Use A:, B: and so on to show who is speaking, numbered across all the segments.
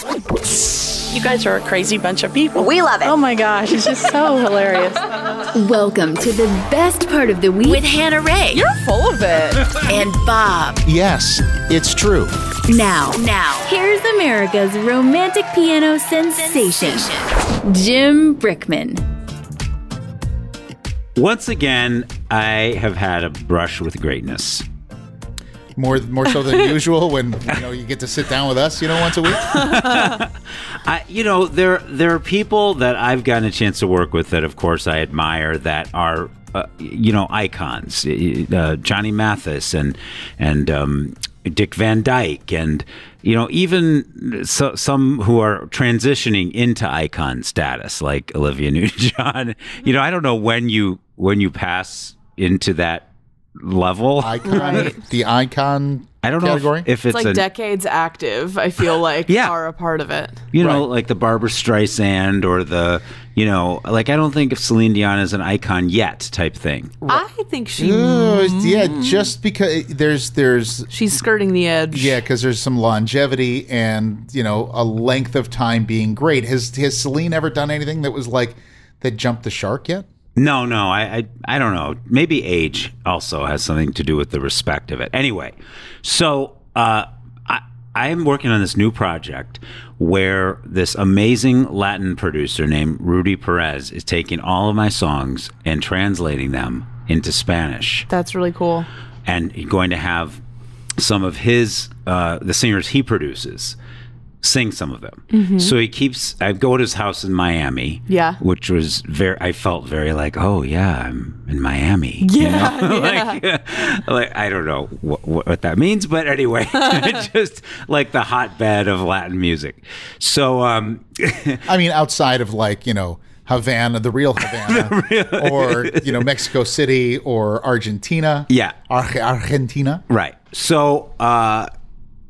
A: You guys are a crazy bunch of people.
B: We love it.
A: Oh my gosh, it's just so hilarious.
C: Welcome to the best part of the week with Hannah Ray.
A: You're full of it.
C: And Bob.
D: Yes, it's true.
C: Now, here's America's romantic piano sensation, Jim Brickman.
E: Once again, I have had a brush with greatness.
D: More so than usual when you get to sit down with us, once a week.
E: There are people that I've gotten a chance to work with that, of course, I admire that are icons. Johnny Mathis and Dick Van Dyke, and even some who are transitioning into icon status, like Olivia Newton-John. I don't know when you pass into that level.
D: The icon.
E: I don't
D: category?
E: know if it's
F: like decades active. I feel like are a part of it.
E: Like the Barbra Streisand or the I don't think if Celine Dion is an icon yet type thing.
F: I think she.
D: Just because there's
F: she's skirting the edge.
D: Yeah, because there's some longevity and a length of time being great. Has Celine ever done anything that jumped the shark yet?
E: No, I don't know. Maybe age also has something to do with the respect of it. Anyway, so I am working on this new project where this amazing Latin producer named Rudy Perez is taking all of my songs and translating them into Spanish.
F: That's really cool.
E: And he's going to have some of his, the singers he produces, sing some of them. Mm-hmm. So I go to his house in Miami.
F: Yeah.
E: Which was I felt very like, oh yeah, I'm in Miami.
F: Yeah.
E: Like I don't know what that means, but anyway, just like the hotbed of Latin music. So,
D: outside of Havana, the real Havana, or Mexico City or Argentina.
E: Yeah.
D: Argentina.
E: Right. So,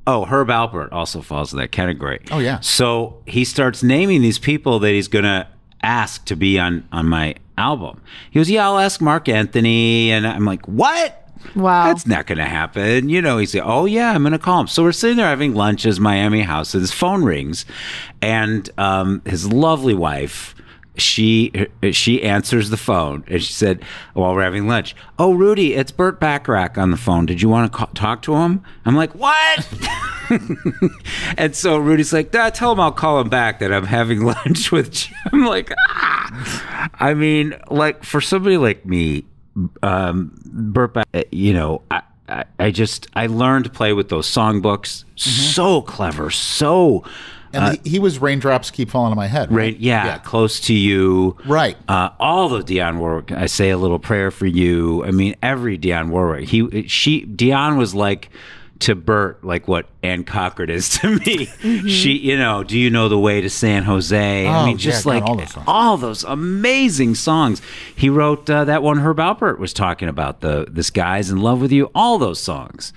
E: Herb Alpert also falls in that category.
D: Oh, yeah.
E: So he starts naming these people that he's going to ask to be on my album. He goes, yeah, I'll ask Mark Anthony. And I'm like, what?
F: Wow.
E: That's not going to happen. He said, oh, yeah, I'm going to call him. So we're sitting there having lunch at his Miami house, and his phone rings. And his lovely wife, she answers the phone, and she said, while we're having lunch, oh, Rudy, it's Burt Bacharach on the phone. Did you want to talk to him? I'm like, what? And so Rudy's like, tell him I'll call him back, that I'm having lunch with Jim. I'm like, for somebody like me, Burt Bacharach, I learned to play with those songbooks. Mm-hmm. So clever, so...
D: And he was Raindrops Keep Falling on My Head, right?
E: Yeah, Close to You.
D: Right.
E: All the Dionne Warwick, I Say a Little Prayer for You. Every Dionne Warwick. Dionne was like to Bert like what Ann Cochran is to me. Mm-hmm. She, Do You Know the Way to San Jose? All those amazing songs. He wrote that one Herb Alpert was talking about, This Guy's in Love with You, all those songs.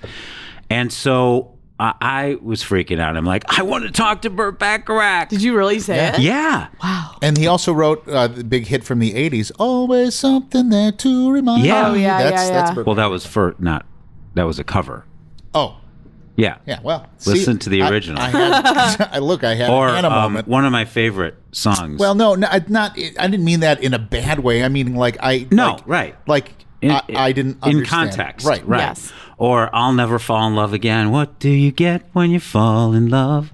E: And so... I was freaking out. I'm like, I want to talk to Burt Bacharach.
F: Did you really say it?
E: Yeah.
F: Wow.
D: And he also wrote the big hit from the 80s, Always Something There to Remind Me.
F: Oh, yeah,
D: That's Burt
E: that was that was a cover.
D: Oh.
E: Yeah.
D: Yeah, well.
E: Listen to the original.
D: I had a Hannah moment.
E: One of my favorite songs.
D: Well, no, I didn't mean that in a bad way. I mean, right.
E: I
D: didn't understand.
E: In context.
D: Right.
F: Yes.
E: Or I'll Never Fall in Love Again. What do you get when you fall in love?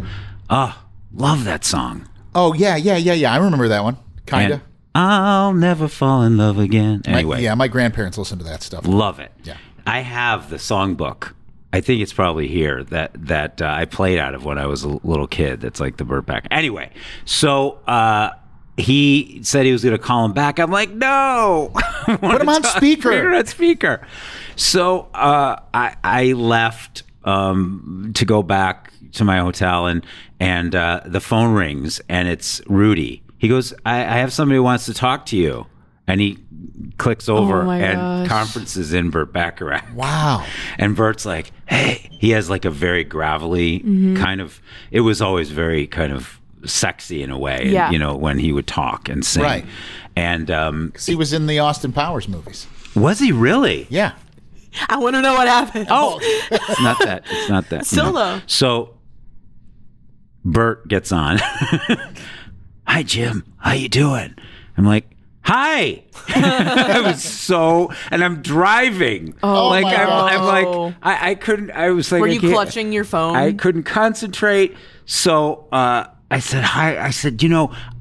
E: Oh, love that song.
D: Oh, yeah. I remember that one. Kinda.
E: And I'll never fall in love again. Anyway.
D: My grandparents listened to that stuff.
E: Love it.
D: Yeah.
E: I have the songbook. I think it's probably here that I played out of when I was a little kid. That's like the Burt Bacharach. Anyway, so he said he was going to call him back. I'm like, no.
D: Put him on speaker.
E: Put him on speaker. So I left to go back to my hotel, and the phone rings, and it's Rudy. He goes, I have somebody who wants to talk to you. And he clicks over and conferences in Burt Bacharach.
D: Wow.
E: And Burt's like, hey. He has like a very gravelly kind of, it was always very kind of sexy in a way, when he would talk and sing.
D: Right.
E: And
D: 'cause he was in the Austin Powers movies.
E: Was he really?
D: Yeah.
F: I want to know what happened.
E: Oh, it's not that.
F: Still though.
E: So Bert gets on. Hi, Jim. How you doing? I'm like, hi. I was so, and I'm driving.
F: Oh,
E: like
F: my
E: I'm like, I couldn't. I was like,
F: were you clutching your phone?
E: I couldn't concentrate. So I said, hi. I said,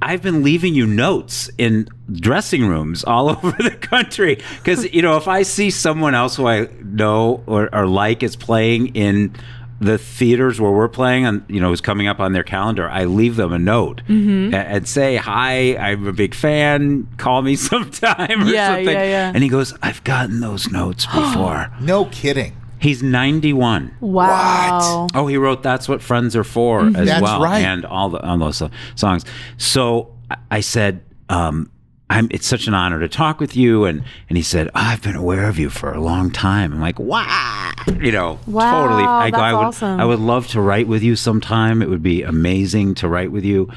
E: I've been leaving you notes in dressing rooms all over the country. Because, if I see someone else who I know or like is playing in the theaters where we're playing, on who's coming up on their calendar, I leave them a note and say, hi, I'm a big fan. Call me sometime or something.
F: Yeah.
E: And he goes, I've gotten those notes before.
D: No kidding.
E: He's 91.
F: Wow.
E: Oh, he wrote "That's What Friends Are For" as
D: That's
E: well,
D: right.
E: and all those songs. So I said, "It's such an honor to talk with you." And he said, "I've been aware of you for a long time." I'm like, "Wow!"
F: Wow,
E: Totally. I go,
F: that's awesome.
E: I would love to write with you sometime. It would be amazing to write with you.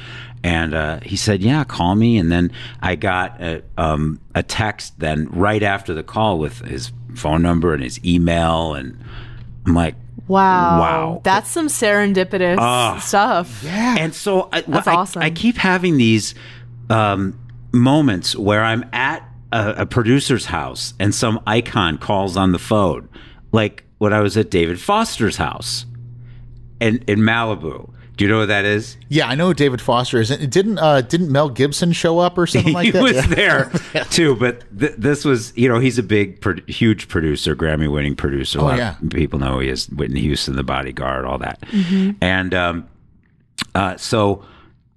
E: And he said, "Yeah, call me." And then I got a text then right after the call with his phone number and his email, and I'm like,
F: wow, that's some serendipitous stuff.
D: Yeah.
E: And so
F: That's awesome.
E: I keep having these moments where I'm at a producer's house and some icon calls on the phone, like when I was at David Foster's house in Malibu. Do you know what that is?
D: Yeah, I know who David Foster is. Didn't Mel Gibson show up or something like that?
E: He was there too, but this was, he's a big, huge producer, Grammy-winning producer. A lot of people know he is. Whitney Houston, The Bodyguard, all that. And so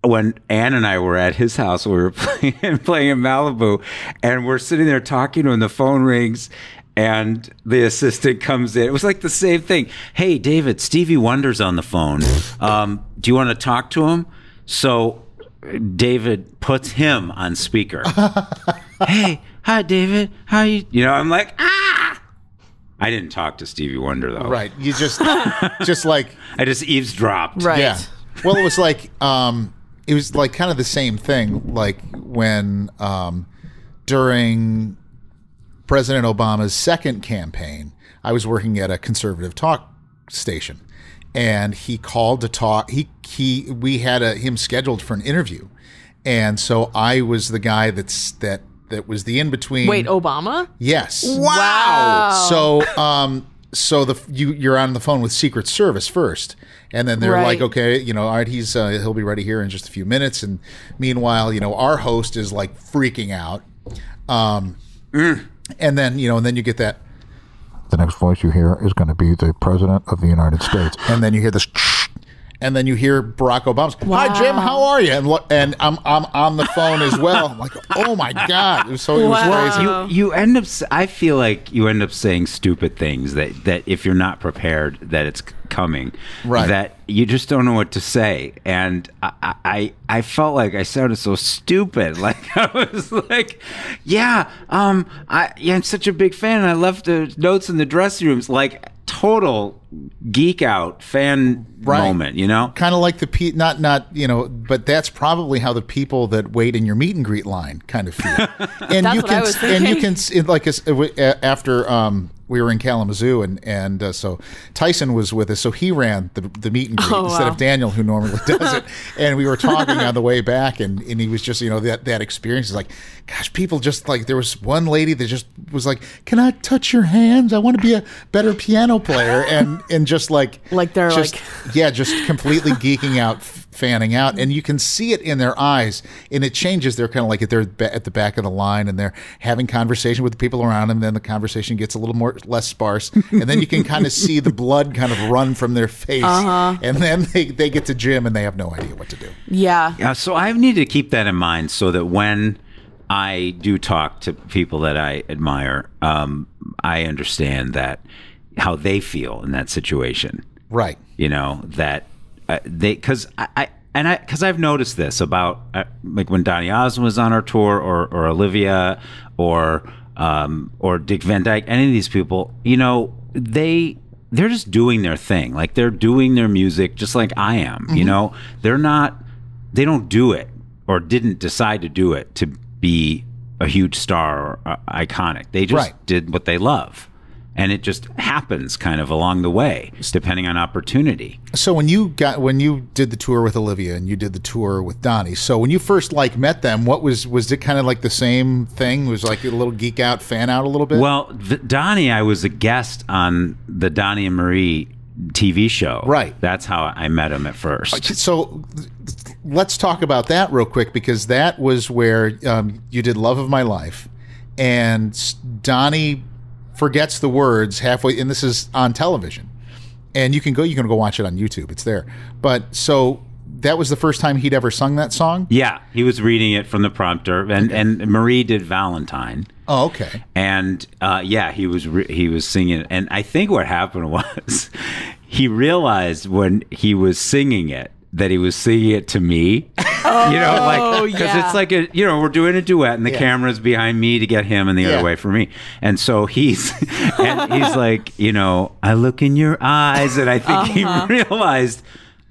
E: when Ann and I were at his house, we were playing in Malibu, and we're sitting there talking to him, the phone rings, and the assistant comes in. It was like the same thing. Hey, David, Stevie Wonder's on the phone. Do you want to talk to him? So David puts him on speaker. Hey, hi, David. How you? I'm like, ah! I didn't talk to Stevie Wonder, though.
D: Right. You just like...
E: I just eavesdropped.
F: Right.
D: Yeah. Well, it was like kind of the same thing, like when during President Obama's second campaign, I was working at a conservative talk station, and he called to talk. We had him scheduled for an interview, and so I was the guy that was the in between.
F: Wait, Obama?
D: Yes.
F: Wow.
D: So you're on the phone with Secret Service first, and then they're like, okay, all right, he'll be ready here in just a few minutes, and meanwhile, our host is like freaking out. And then, and then you get that. The next voice you hear is going to be the President of the United States. And then you hear this, and then you hear Barack Obama's, hi, Jim, how are you? And I'm on the phone as well. I'm like, oh, my God. It was crazy.
E: You end up, I feel like you end up saying stupid things that if you're not prepared that it's coming,
D: right,
E: that you just don't know what to say. And I felt like I sounded so stupid. Like I was like, I'm such a big fan, and I left the notes in the dressing rooms. Like total geek out fan moment,
D: kind of like but that's probably how the people that wait in your meet and greet line kind of feel. And
F: That's what I was thinking.
D: After we were in Kalamazoo, and so Tyson was with us, so he ran the meet and greet instead of Daniel, who normally does it. And we were talking on the way back, and he was just, that experience is like, gosh, people just like, there was one lady that just was like, can I touch your hands? I want to be a better piano player, and just like
F: they're
D: just completely geeking out, fanning out, and you can see it in their eyes, and it changes. They're kind of like they're at the back of the line, and they're having conversation with the people around them. Then the conversation gets a little less sparse, and then you can kind of see the blood kind of run from their face, and then they get to Jim, and they have no idea what to do.
F: Yeah.
E: So I need to keep that in mind, so that when I do talk to people that I admire, I understand that how they feel in that situation.
D: Right.
E: That because I've noticed this about like when Donny Osmond was on our tour, or Olivia, or Dick Van Dyke, any of these people, they're just doing their thing. Like they're doing their music just like I am. They don't do it, or didn't decide to do it to be a huge star or iconic. They just did what they love. And it just happens kind of along the way, depending on opportunity.
D: So when you did the tour with Olivia and you did the tour with Donnie, so when you first met them, what was it kind of like the same thing? Was like a little geek out, fan out a little bit?
E: Well, Donnie, I was a guest on the Donnie and Marie TV show.
D: Right.
E: That's how I met him at first.
D: So let's talk about that real quick, because that was where you did Love of My Life, and Donnie forgets the words halfway, and this is on television, and you can go watch it on YouTube. It's there. But so that was the first time he'd ever sung that song?
E: Yeah, he was reading it from the prompter, and Marie did Valentine.
D: Oh, okay.
E: And he was singing it. And I think what happened was he realized when he was singing it that he was singing it to me. Because it's like we're doing a duet and the camera's behind me to get him and the other way for me. And so he's like, I look in your eyes, and I think he realized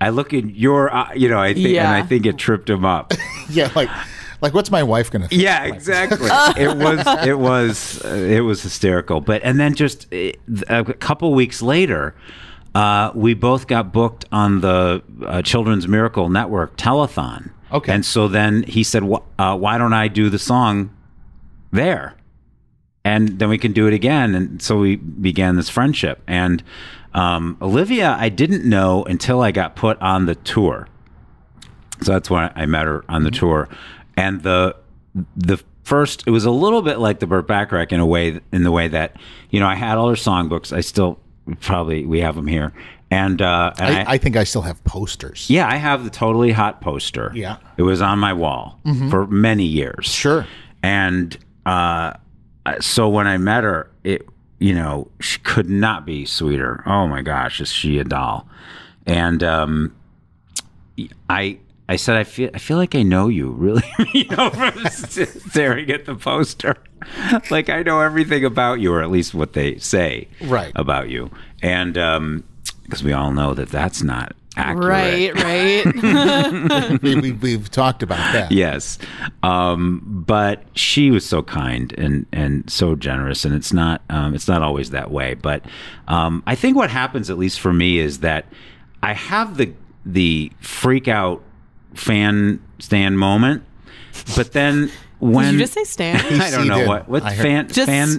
E: I look in your and I think it tripped him up.
D: Yeah, like what's my wife gonna think?
E: Yeah, exactly. It was hysterical. But and then just a couple weeks later, we both got booked on the Children's Miracle Network telethon.
D: Okay.
E: And so then he said, why don't I do the song there? And then we can do it again. And so we began this friendship. And Olivia, I didn't know until I got put on the tour. So that's when I met her on the tour. And the first, it was a little bit like the Burt Bacharach in the way that, I had all her songbooks. I still we have them here. And I think
D: I still have posters.
E: Yeah, I have the Totally Hot poster.
D: Yeah.
E: It was on my wall for many years.
D: Sure.
E: And so when I met her, she could not be sweeter. Oh my gosh, is she a doll? And I said, I feel like I know you, really, from staring at the poster. Like I know everything about you, or at least what they say about you. And because we all know that that's not accurate.
F: Right.
D: We've talked about that.
E: Yes. But she was so kind and so generous, and it's not always that way. But I think what happens, at least for me, is that I have the freak out fan stand moment, but then when
F: did you just say stand?
E: I don't know what fan.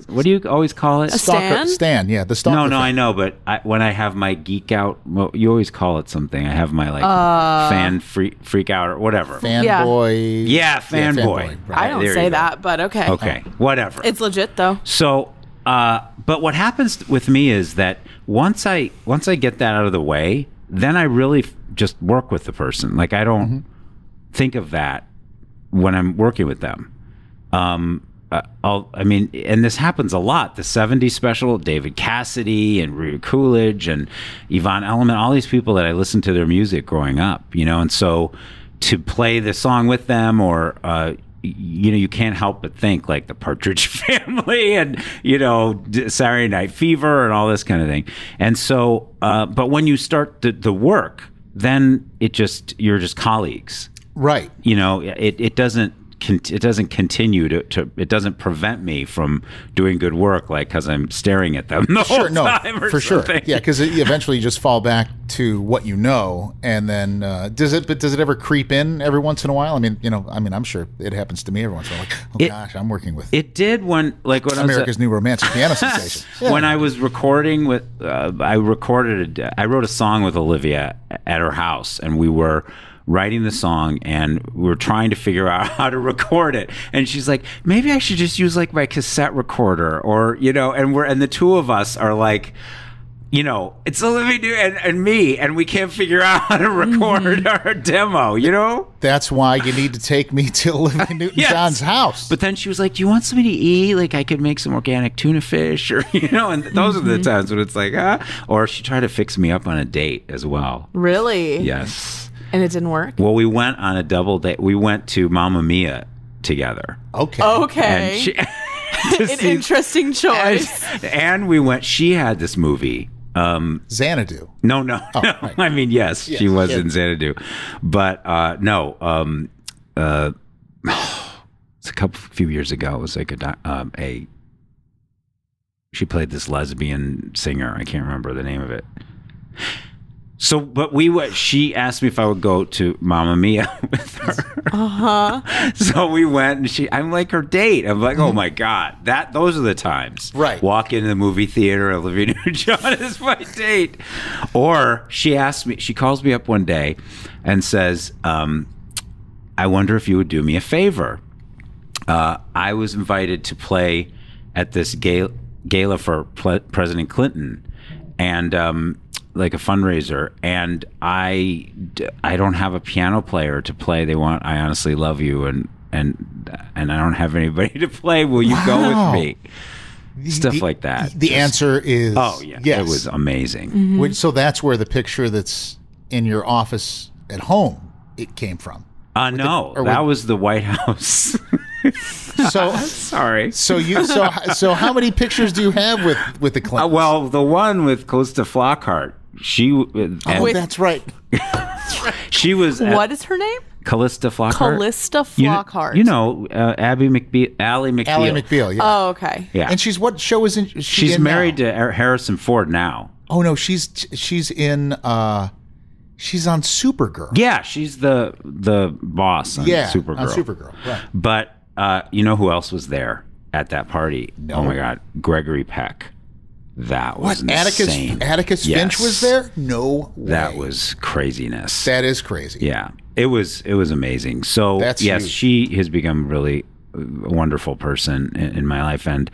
E: What do you always call it?
D: Stand. Yeah, the stalker.
E: No,
D: fan.
E: I know, but when I have my geek out, well, you always call it something. I have my fan freak out or whatever.
D: Fanboy.
E: Yeah, fanboy.
D: Right.
F: I don't say that, but okay.
E: Okay, whatever.
F: It's legit though.
E: So, but what happens with me is that once I get that out of the way, then I really just work with the person. Like I don't think of that when I'm working with them. And this happens a lot. The 70s special, David Cassidy and Rhea Coolidge and Yvonne Elliman, all these people that I listened to their music growing up, and so to play the song with them, or you can't help but think like the Partridge Family and Saturday Night Fever and all this kind of thing. And so but when you start the work, then you're just colleagues.
D: Right.
E: It doesn't continue to it doesn't prevent me from doing good work, like because I'm staring at them the whole time or
D: for
E: something.
D: Sure. Yeah, because eventually you just fall back to what you know, and then does it ever creep in every once in a while? I'm sure it happens to me every once in a while. Like, gosh, I'm working with
E: it. Did when
D: America's New Romantic Piano Sensation. Yeah.
E: When I was recording with, I wrote a song with Olivia at her house, and we were writing the song, and we were trying to figure out how to record it. And she's like, maybe I should just use like my cassette recorder, or and the two of us are like, it's Olivia and me, and we can't figure out how to record our demo,
D: That's why you need to take me to Olivia Newton-John's house.
E: But then she was like, do you want something to eat? Like I could make some organic tuna fish, or, and those are the times when it's like, or she tried to fix me up on a date as well.
F: Really?
E: Yes.
F: And it didn't work?
E: Well, we went on a double date. We went to Mamma Mia together.
F: Okay.
E: And
F: interesting choice.
E: And we went, she had this movie.
D: Xanadu.
E: No.
D: Right.
E: I mean, yes, she was in Xanadu. But no. It's a few years ago. It was like a She played this lesbian singer. I can't remember the name of it. So, but she asked me if I would go to Mamma Mia with her. So we went, and I'm like her date. I'm like, oh my God, those are the times.
D: Right.
E: Walk into the movie theater, Olivia Newton-John is my date. Or she calls me up one day and says, I wonder if you would do me a favor. I was invited to play at this gala for President Clinton, and like a fundraiser, and I don't have a piano player to play. They want I Honestly Love You, and I don't have anybody to play. Will you go with me? Stuff like that.
D: The answer is yes.
E: It was amazing.
F: Mm-hmm.
D: So that's where the picture that's in your office at home it came from.
E: No, that was the White House.
D: So
E: sorry.
D: So how many pictures do you have with the Clintons?
E: Well, the one with Calista Flockhart.
D: That's right.
E: She was.
F: What is her name?
E: Calista Flockhart.
F: Calista Flockhart.
E: You know, Ally McBeal.
D: Ally McBeal. Yeah.
F: Oh, okay.
E: Yeah.
D: And what show is in?
E: She's married to Harrison Ford now.
D: Oh no, she's in. She's on Supergirl.
E: Yeah, she's the boss on Supergirl.
D: On Supergirl. Right.
E: But you know who else was there at that party?
D: No.
E: Oh my God, Gregory Peck. That was insane.
D: Atticus Finch was there? No way.
E: That was craziness.
D: That is crazy.
E: Yeah, it was amazing. So
D: That's
E: yes,
D: huge.
E: she has become really a wonderful person in my life, and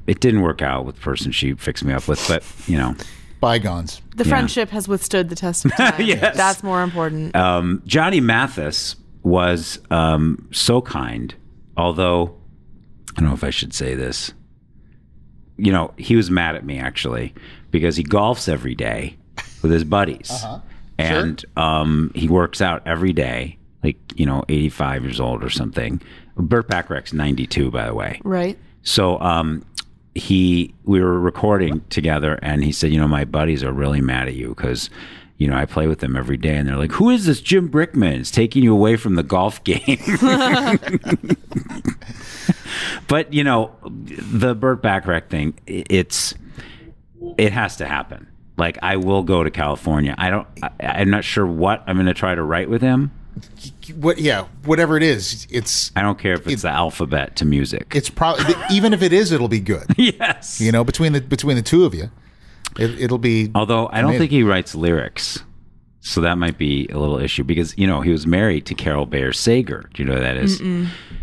E: it didn't work out with the person she fixed me up with, but you know.
D: Bygones.
F: The friendship has withstood the test of time.
E: Yes.
F: That's more important.
E: Johnny Mathis was so kind, although I don't know if I should say this. You know, he was mad at me actually because he golfs every day with his buddies. And he works out every day, like, 85 years old or something. Burt Bacharach's 92, by the way.
F: Right.
E: So we were recording together, and he said, my buddies are really mad at you because, I play with them every day, and they're like, who is this Jim Brickman? It's taking you away from the golf game. But, the Burt Bacharach thing, it has to happen. Like, I will go to California. I'm not sure what I'm going to try to write with him.
D: Whatever it is,
E: I don't care if it's the alphabet to music.
D: It's probably even if it is, it'll be good.
E: Yes.
D: Between the two of you, it'll be.
E: Although I don't think he writes lyrics, so that might be a little issue because he was married to Carol Bayer Sager. Do you know who that is?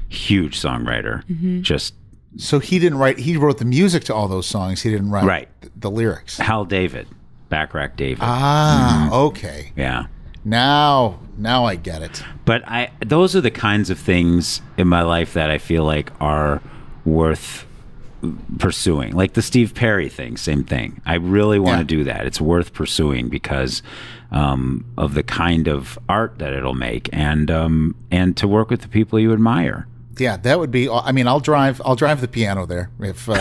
E: Huge songwriter.
D: So he didn't write. He wrote the music to all those songs. He didn't write the lyrics.
E: Hal David, Bacharach David.
D: Okay.
E: Yeah.
D: Now I get it.
E: But those are the kinds of things in my life that I feel like are worth pursuing. Like the Steve Perry thing, same thing. I really want to do that. It's worth pursuing because of the kind of art that it'll make, and to work with the people you admire.
D: Yeah, that would be. I mean, I'll drive the piano there if we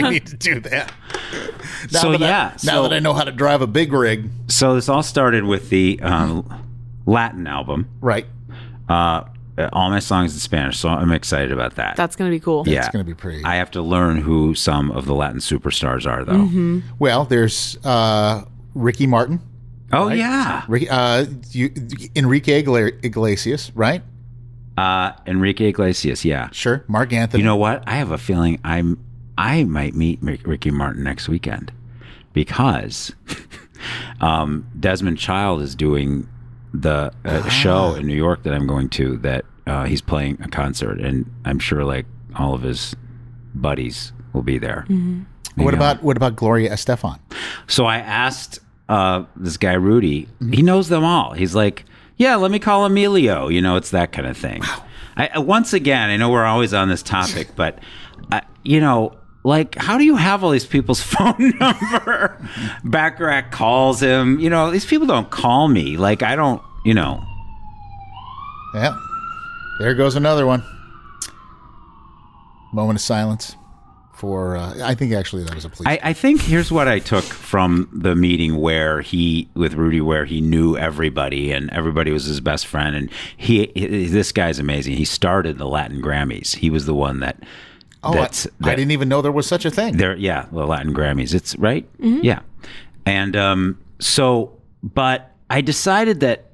D: need to do that. Now that I know how to drive a big rig.
E: So this all started with the Latin album,
D: right?
E: All my songs in Spanish, so I'm excited about that.
F: That's going to be cool.
D: Yeah, it's going to be pretty.
E: I have to learn who some of the Latin superstars are, though.
D: Well, there's Ricky Martin.
E: Oh
D: right?
E: yeah,
D: Enrique Iglesias, right?
E: Enrique Iglesias, yeah.
D: Sure. Mark Anthony.
E: You know what? I have a feeling I might meet Ricky Martin next weekend because Desmond Child is doing the show in New York that I'm going to, that he's playing a concert, and I'm sure like all of his buddies will be there.
D: What about Gloria Estefan?
E: So I asked this guy Rudy. He knows them all. He's like, yeah, let me call Emilio. It's that kind of thing. Wow. Once again, I know we're always on this topic, but like, how do you have all these people's phone number? Bacharach calls him. These people don't call me. Like, I don't.
D: Yeah, there goes another one. Moment of silence. For I think actually that was a police.
E: I think here's what I took from the meeting with Rudy, where he knew everybody and everybody was his best friend, and this guy's amazing. He started the Latin Grammys. He was the one that
D: Oh, I didn't even know there was such a thing.
E: The Latin Grammys. It's right. Yeah. And but I decided that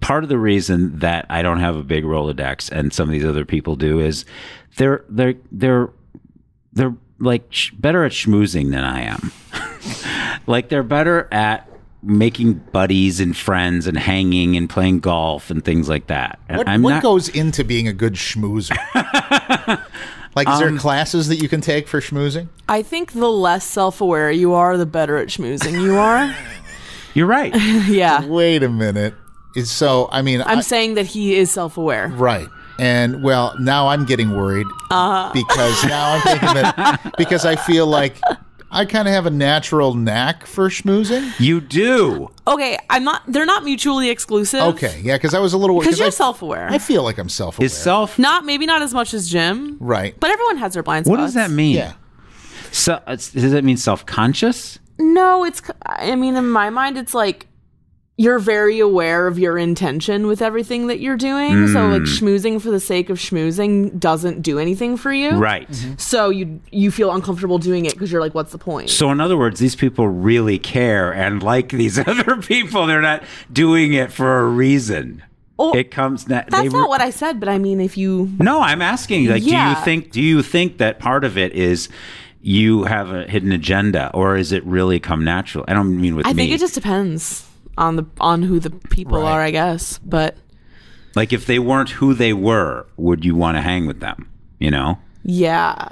E: part of the reason that I don't have a big Rolodex and some of these other people do is they're like better at schmoozing than I am. Like they're better at making buddies and friends and hanging and playing golf and things like that. And
D: what goes into being a good schmoozer? Like, is there classes that you can take for schmoozing?
F: I think the less self-aware you are, the better at schmoozing you are.
E: You're right.
F: Yeah.
D: Wait a minute.
F: I'm saying that he is self-aware.
D: Right. And, well, now I'm getting worried because now I'm thinking that because I feel like I kind of have a natural knack for schmoozing.
E: You do.
F: Okay, they're not mutually exclusive.
D: Okay, yeah, because I was a little worried.
F: Because you're self-aware.
D: I feel like I'm self-aware.
F: Maybe not as much as Jim.
D: Right.
F: But everyone has their blind spots.
E: What does that mean?
D: Yeah.
E: So, does that mean self-conscious?
F: No, in my mind, it's like you're very aware of your intention with everything that you're doing. So like schmoozing for the sake of schmoozing doesn't do anything for you.
E: Right.
D: Mm-hmm.
F: So you feel uncomfortable doing it because you're like, what's the point?
E: So in other words, these people really care and like these other people. They're not doing it for a reason.
F: Oh,
E: it comes
F: that's not what I said, but I mean, if you...
E: No, I'm asking, like,
F: Yeah.
E: do you think that part of it is you have a hidden agenda, or is it really come natural? I don't mean with me.
F: I think it just depends on who the people
D: Right.
F: are, I guess. But
E: like, if they weren't who they were, would you want to hang with them? You know?
F: yeah,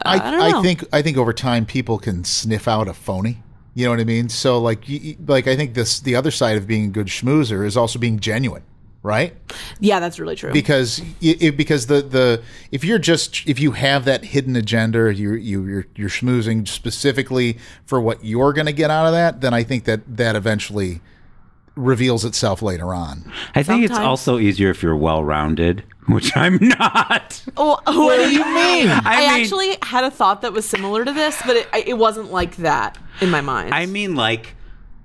F: I don't know.
D: I think over time people can sniff out a phony. You know what I mean? So like I think the other side of being a good schmoozer is also being genuine, right?
F: Yeah, that's really true.
D: Because if you have that hidden agenda, or you're schmoozing specifically for what you're going to get out of that, then I think that eventually reveals itself later on.
E: I think it's
F: Sometimes.
E: also easier if you're well-rounded, which I'm not.
F: What
D: do you mean?
F: I actually had a thought that was similar to this, but it wasn't like that in my mind.
E: I mean, like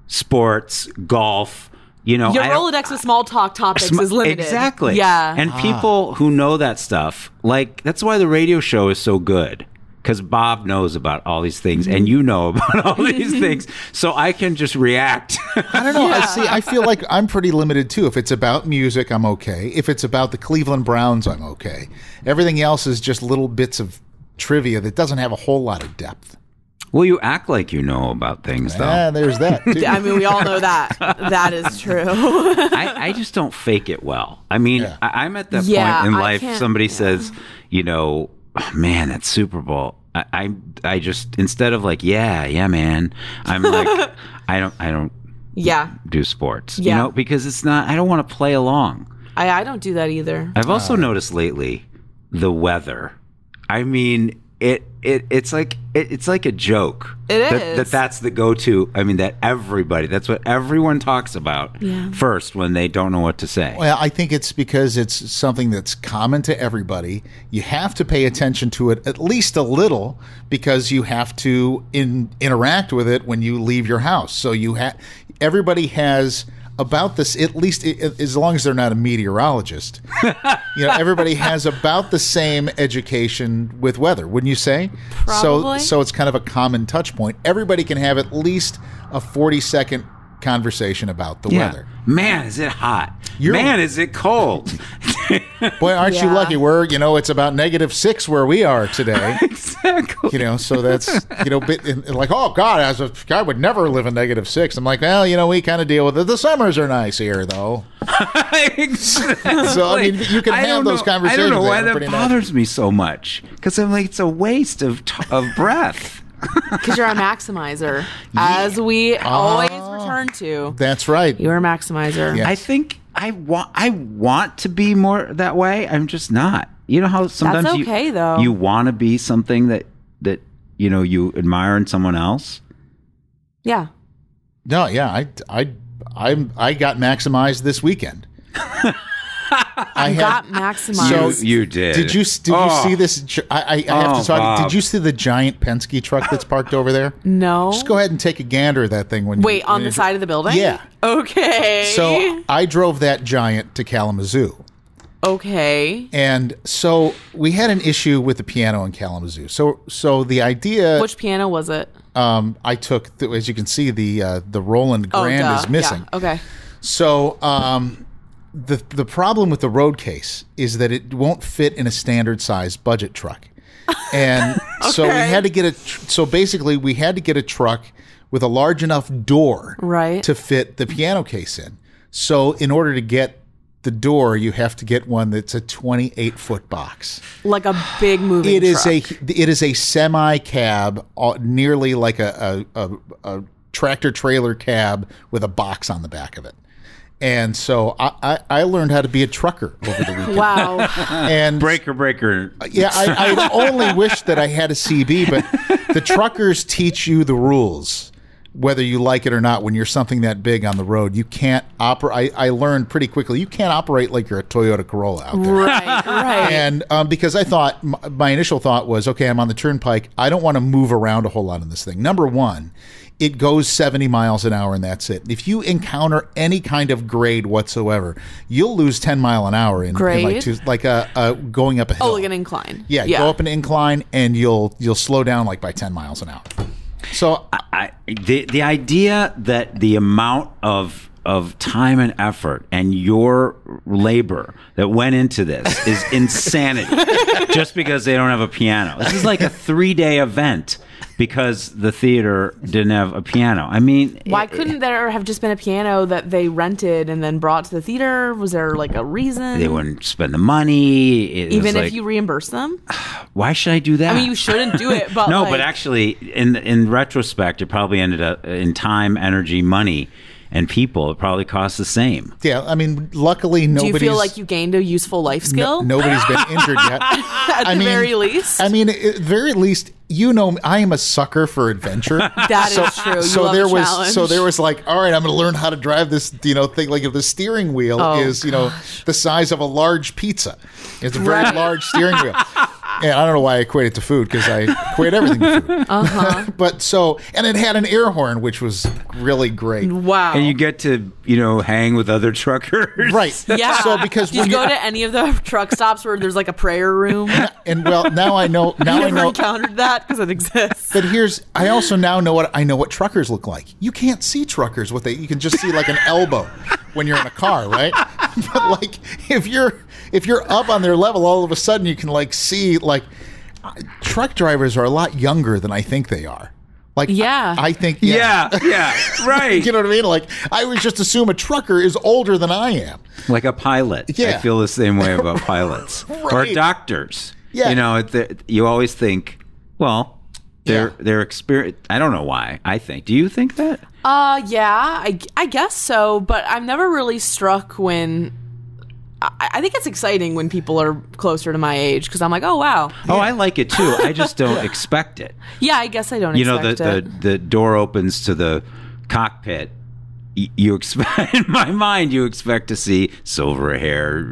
E: sports, golf. You know,
F: your Rolodex of small talk topics is limited.
E: Exactly.
F: Yeah.
E: And people who know that stuff, like, that's why the radio show is so good. Because Bob knows about all these things, and you know about all these things. So I can just react.
D: I don't know. I feel like I'm pretty limited, too. If it's about music, I'm okay. If it's about the Cleveland Browns, I'm okay. Everything else is just little bits of trivia that doesn't have a whole lot of depth.
E: Well, you act like you know about things, though.
D: There's that, too.
F: I mean, we all know that. That is true.
E: I just don't fake it well. I mean,
D: Yeah.
E: I'm at that
F: Yeah,
E: point in
F: I
E: life.
F: can't-
E: Somebody
F: yeah.
E: says, you know, oh, man, that Super Bowl. I just, instead of like, yeah, man, I'm like, I don't
F: Yeah.
E: do sports,
F: Yeah.
E: you know, because it's not. I don't want to play along.
F: I don't do that either.
E: I've also noticed lately the weather. I mean, it's like a joke.
F: It is.
E: That's the go-to. I mean, that's what everyone talks about first when they don't know what to say.
D: Well, I think it's because it's something that's common to everybody. You have to pay attention to it at least a little because you have to interact with it when you leave your house. So everybody has about this, at least as long as they're not a meteorologist. Everybody has about the same education with weather, wouldn't you say?
F: Probably.
D: So it's kind of a common touch point. Everybody can have at least a 40-second conversation about the weather.
E: Man, is it hot? Man, is it cold?
D: Boy, aren't you lucky? It's about -6 where we are today.
E: Exactly.
D: So that's, like, oh, God, I would never live in -6. I'm like, well, we kind of deal with it. The summers are nice here, though.
E: Exactly.
D: So, I mean, you can have those conversations.
E: I don't know why
D: They're
E: that
D: pretty
E: bothers me so much. Because I'm like, it's a waste of breath.
F: Because you're a maximizer, as we always return to.
D: That's right.
F: You're a maximizer.
D: Yeah.
E: I think I want to be more that way. I'm just not. You know how sometimes
F: That's okay, though.
E: you want to be something that you admire in someone else.
F: Yeah.
D: No, yeah, I got maximized this weekend.
F: I got maximized.
D: So,
E: you did.
D: Did you see this? I have to talk.
E: Bob.
D: Did you see the giant Penske truck that's parked over there?
F: No.
D: Just go ahead and take a gander at that thing.
F: Wait, on the side of the building?
D: Yeah.
F: Okay.
D: So I drove that giant to Kalamazoo.
F: Okay.
D: And so we had an issue with the piano in Kalamazoo. So the idea...
F: Which piano was it?
D: I took, as you can see, the Roland Grand is missing.
F: Yeah. Okay.
D: So the problem with the road case is that it won't fit in a standard size budget truck. And so we had to get basically we had to get a truck with a large enough door to fit the piano case in. So in order to get the door, you have to get one that's a 28-foot box.
F: Like a big moving truck.
D: It is a semi-cab, nearly like a tractor-trailer cab with a box on the back of it. And so I learned how to be a trucker over the weekend.
F: Wow.
D: And
E: breaker.
D: Yeah, I only wish that I had a CB, but the truckers teach you the rules. Whether you like it or not, when you're something that big on the road, you can't operate. I learned pretty quickly, you can't operate like you're a Toyota Corolla out there.
F: Right.
D: And because I thought, my initial thought was, okay, I'm on the turnpike. I don't want to move around a whole lot in this thing. Number one, it goes 70 miles an hour and that's it. If you encounter any kind of grade whatsoever, you'll lose 10 mile an hour in like going up a hill.
F: Oh, like an incline.
D: Yeah, go up an incline and you'll slow down like by 10 miles an hour. So
E: the idea that the amount of time and effort and your labor that went into this is insanity. Just because they don't have a piano. This is like a 3-day event because the theater didn't have a piano. I mean,
F: why couldn't there have just been a piano that they rented and then brought to the theater? Was there like a reason?
E: They wouldn't spend the money.
F: Even if you reimburse them?
E: Why should I do that?
F: I mean, you shouldn't do it, but
E: no, but actually, in retrospect, it probably ended up in time, energy, money, and people, it probably costs the same.
D: Yeah, I mean, luckily nobody's...
F: Do you feel like you gained a useful life skill?
D: Nobody's been injured yet.
F: At the very least.
D: I mean, at the very least, you know, I am a sucker for adventure.
F: That is true. You love a challenge.
D: So there was like, all right, I'm going to learn how to drive this, thing. Like if the steering wheel is, the size of a large pizza. It's a very large steering wheel. And I don't know why I equate it to food, because I equate everything to food. But and it had an air horn, which was really great.
F: Wow.
E: And you get to, hang with other truckers.
D: Right.
F: Yeah.
D: So because
F: Did you go to any of the truck stops where there's like a prayer room?
D: And well, now I know. Now I know.
F: Encountered that because it exists.
D: But I also now know what truckers look like. You can't see truckers. You can just see like an elbow when you're in a car, right? But like if you're up on their level, all of a sudden you can like see like truck drivers are a lot younger than I think they are. Like, I think,
E: yeah, right.
D: You know what I mean? Like, I would just assume a trucker is older than I am.
E: Like a pilot.
D: Yeah.
E: I feel the same way about pilots. Or doctors.
D: Yeah.
E: You always think, well, they're experienced. I don't know why I think. Do you think that?
F: Yeah, I guess so. But I'm never really struck when... I think it's exciting when people are closer to my age because I'm like, oh, wow.
E: Oh, I like it too. I just don't expect it.
F: Yeah, I guess I don't expect it.
E: The door opens to the cockpit. You expect, in my mind, you expect to see silver hair,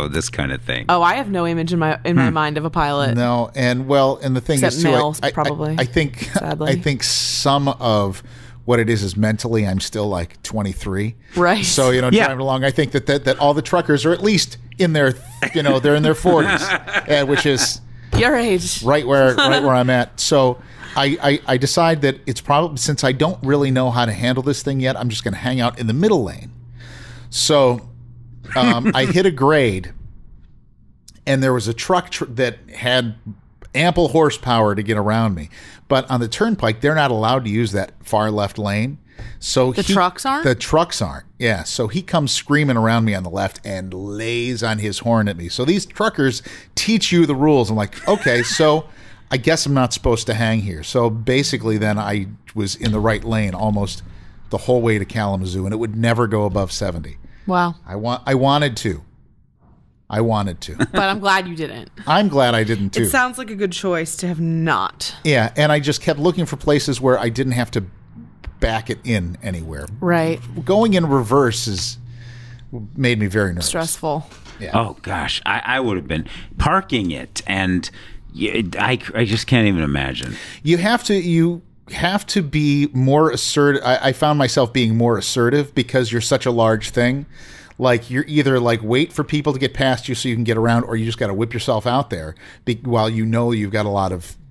E: this kind of thing.
F: Oh, I have no image in my mind of a pilot.
D: No, and the thing
F: Except
D: is too,
F: males, probably.
D: I think
F: sadly.
D: I think some of what it is mentally, I'm still like 23.
F: Right.
D: So, driving along, I think that all the truckers are at least in their, they're in their 40s, which is
F: your age.
D: Right where I'm at. So I decide that it's probably, since I don't really know how to handle this thing yet, I'm just going to hang out in the middle lane. So I hit a grade, and there was a truck that had ample horsepower to get around me. But on the turnpike, they're not allowed to use that far left lane. So
F: the trucks aren't?
D: The trucks aren't. Yeah. So he comes screaming around me on the left and lays on his horn at me. So these truckers teach you the rules. I'm like, okay, so I guess I'm not supposed to hang here. So basically then I was in the right lane almost the whole way to Kalamazoo, and it would never go above 70.
F: Wow.
D: I wanted to.
F: But I'm glad you didn't.
D: I'm glad I didn't too.
F: It sounds like a good choice to have not.
D: Yeah, and I just kept looking for places where I didn't have to back it in anywhere.
F: Right.
D: Going in reverse made me very nervous.
F: Stressful.
D: Yeah.
E: Oh gosh, I would have been parking it, and I just can't even imagine.
D: You have to be more assertive. I found myself being more assertive because you're such a large thing. like you're either like wait for people to get past you so you can get around, or you just got to whip yourself out there while you know you've got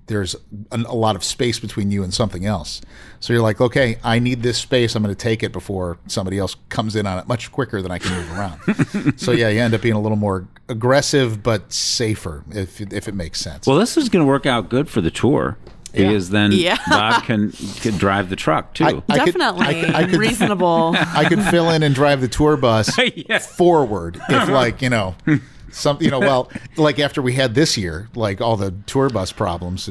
D: there's a lot of space between you and something else. So you're like, okay, I need this space. I'm going to take it before somebody else comes in on it much quicker than I can move around. So yeah, you end up being a little more aggressive but safer, if it makes sense.
E: Well, this is going to work out good for the tour. Because then Bob can drive the truck too.
F: Definitely reasonable.
D: I could fill in and drive the tour bus forward if, like, well, like after we had this year, like all the tour bus problems,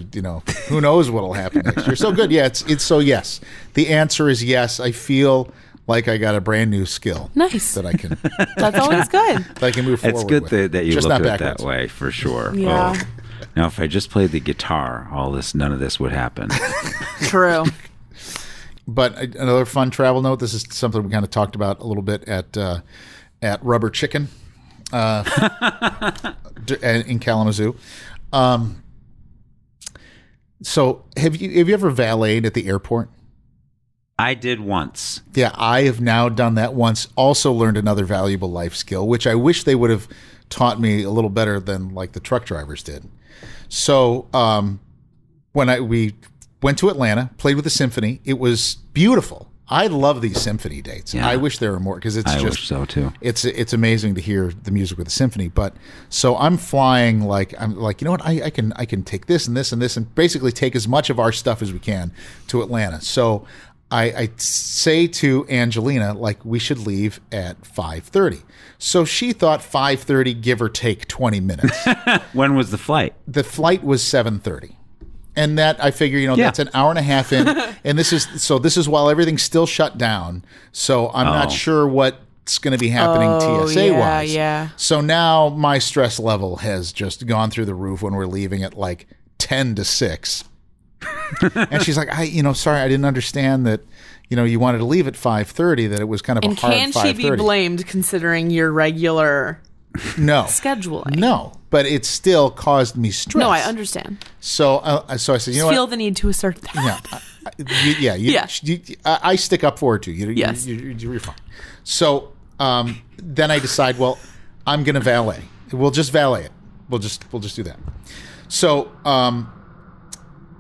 D: who knows what'll happen next year. So good, yeah. It's so yes. The answer is yes. I feel like I got a brand new skill.
F: Nice.
D: That I can.
F: That's always good.
D: That I can move forward.
E: It's good
D: with.
E: that you
D: Just
E: look
D: not
E: at it
D: backwards.
E: that way for sure.
F: Yeah.
E: Oh. Now, if I just played the guitar, none of this would happen.
F: True.
D: But another fun travel note. This is something we kind of talked about a little bit at Rubber Chicken in Kalamazoo. So have you ever valeted at the airport?
E: I did once.
D: Yeah, I have now done that once. Also learned another valuable life skill, which I wish they would have taught me a little better than like the truck drivers did. So when we went to Atlanta, played with the symphony, it was beautiful. I love these symphony dates.
E: Yeah.
D: I wish there were more, because
E: I wish so too.
D: It's amazing to hear the music with the symphony. But so I'm flying, I'm like, you know what? I can take this and this and this and basically take as much of our stuff as we can to Atlanta. So I say to Angelina, like, we should leave at 5:30. So she thought 5:30, give or take 20 minutes.
E: When was the flight?
D: The flight was 7:30. And that, I figure, that's an hour and a half in. And this is while everything's still shut down. So I'm not sure what's going to be happening TSA-wise.
F: Yeah.
D: So now my stress level has just gone through the roof when we're leaving at like 10 to 6. And she's like, sorry, I didn't understand that, you wanted to leave at 5:30, that it was kind of a hard 5:30.
F: And can she be blamed considering your regular scheduling?
D: No, but it still caused me stress.
F: No, I understand.
D: So I said,
F: feel the need to assert that.
D: I stick up for it too.
F: Yes.
D: You're fine. So then I decide, well, I'm going to valet. We'll just valet it. We'll just do that. So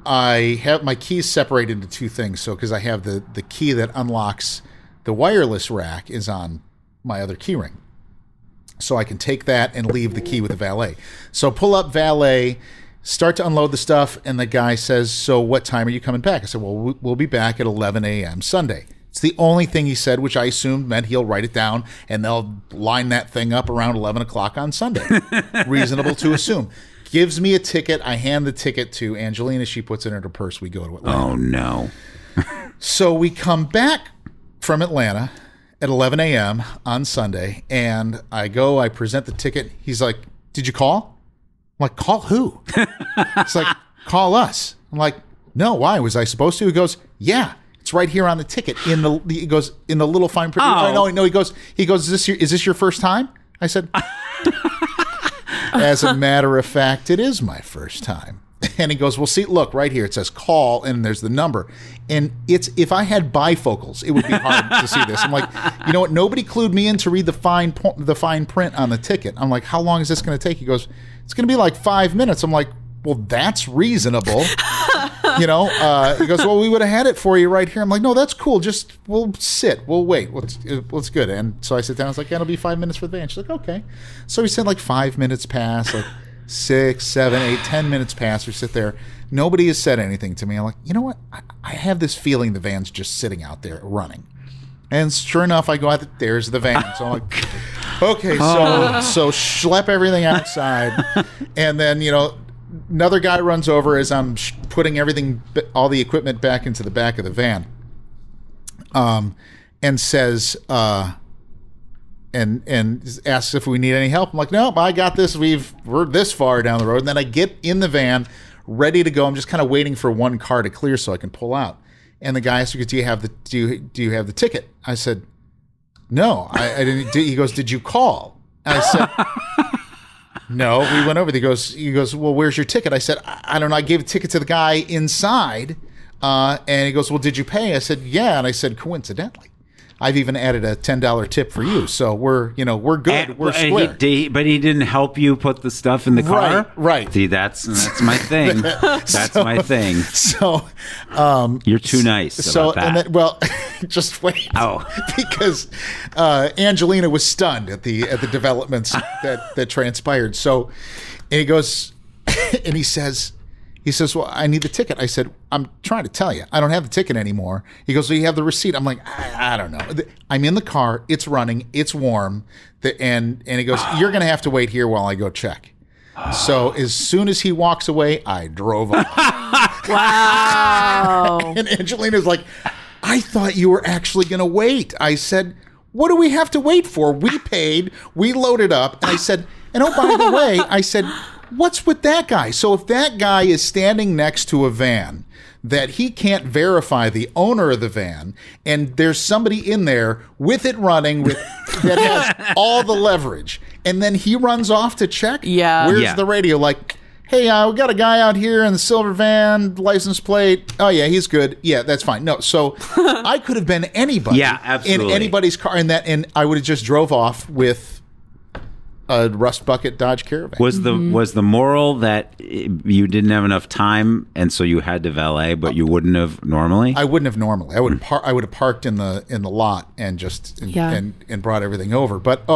D: I have my keys separated into two things. So because I have the key that unlocks the wireless rack is on my other key ring. So I can take that and leave the key with the valet. So pull up valet, start to unload the stuff, and the guy says, so what time are you coming back? I said, well, we'll be back at 11 a.m. Sunday. It's the only thing he said, which I assumed meant he'll write it down and they'll line that thing up around 11 o'clock on Sunday. Reasonable to assume. Gives me a ticket. I hand the ticket to Angelina. She puts it in her purse. We go to Atlanta.
E: Oh, no.
D: So we come back from Atlanta at 11 a.m. on Sunday, and I present the ticket. He's like, did you call? I'm like, call who? It's like, call us. I'm like, no, why? Was I supposed to? He goes, yeah, it's right here on the ticket. He goes, in the little fine print.
E: Oh.
D: No, he goes, is this your first time? I said, as a matter of fact, it is my first time. And he goes, well, see, look, right here, it says call, and there's the number. And if I had bifocals, it would be hard to see this. I'm like, you know what? Nobody clued me in to read the fine print on the ticket. I'm like, how long is this going to take? He goes, it's going to be like 5 minutes. I'm like, well, that's reasonable. He goes, well, we would have had it for you right here. I'm like, no, that's cool. We'll sit. We'll wait. What's good? And so I sit down. I was like, it'll be 5 minutes for the van. She's like, okay. So we said like 5 minutes pass, like 6, 7, 8, 10 minutes pass. We sit there. Nobody has said anything to me. I'm like, you know what? I have this feeling the van's just sitting out there running. And sure enough, I go out there's the van. So I'm like, okay, so schlep everything outside. And then, another guy runs over as I'm putting all the equipment back into the back of the van. And says, and asks if we need any help. I'm like, nope, I got this. We're this far down the road. And then I get in the van, ready to go. I'm just kind of waiting for one car to clear so I can pull out. And the guy asks, do you have the ticket? I said, no, I didn't. He goes, did you call? I said, no, we went over. He goes, well, where's your ticket? I said, I don't know. I gave a ticket to the guy inside. And he goes, well, did you pay? I said, yeah. And I said, coincidentally, I've even added a $10 tip for you. So we're good. We're square.
E: But he didn't help you put the stuff in the car?
D: Right.
E: See, that's my thing. That's my thing.
D: So
E: you're too nice about that.
D: And then, well, just wait.
E: Oh.
D: Because Angelina was stunned at the developments that transpired. So, and he goes, and he says, well, I need the ticket. I said, I'm trying to tell you, I don't have the ticket anymore. He goes, well, you have the receipt. I'm like, I don't know. I'm in the car. It's running. It's warm. And he goes, you're going to have to wait here while I go check. So as soon as he walks away, I drove off.
F: Wow.
D: And Angelina's like, I thought you were actually going to wait. I said, what do we have to wait for? We paid. We loaded up. And I said, and oh, by the way, I said, what's with that guy? So if that guy is standing next to a van that he can't verify the owner of the van, and there's somebody in there with it running that has all the leverage, and then he runs off to check, where's the radio? Like, hey, we got a guy out here in the silver van, license plate. Oh, yeah, he's good. Yeah, that's fine. No, so I could have been anybody
E: absolutely.
D: in anybody's car, and I would have just drove off with a rust bucket Dodge Caravan.
E: Was the moral that you didn't have enough time and so you had to valet, but you wouldn't have normally?
D: I wouldn't have normally. I would have parked in the lot and just and brought everything over. But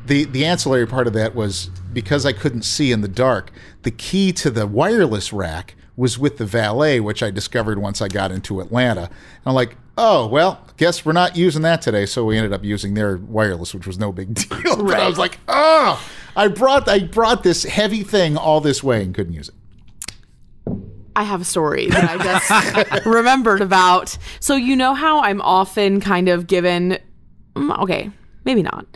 D: the ancillary part of that was because I couldn't see in the dark. The key to the wireless rack was with the valet, which I discovered once I got into Atlanta. And I'm like, oh, well, guess we're not using that today. So we ended up using their wireless, which was no big deal. But I was like, oh, I brought this heavy thing all this way and couldn't use it.
F: I have a story that I just remembered about. So you know how I'm often kind of given, okay, maybe not.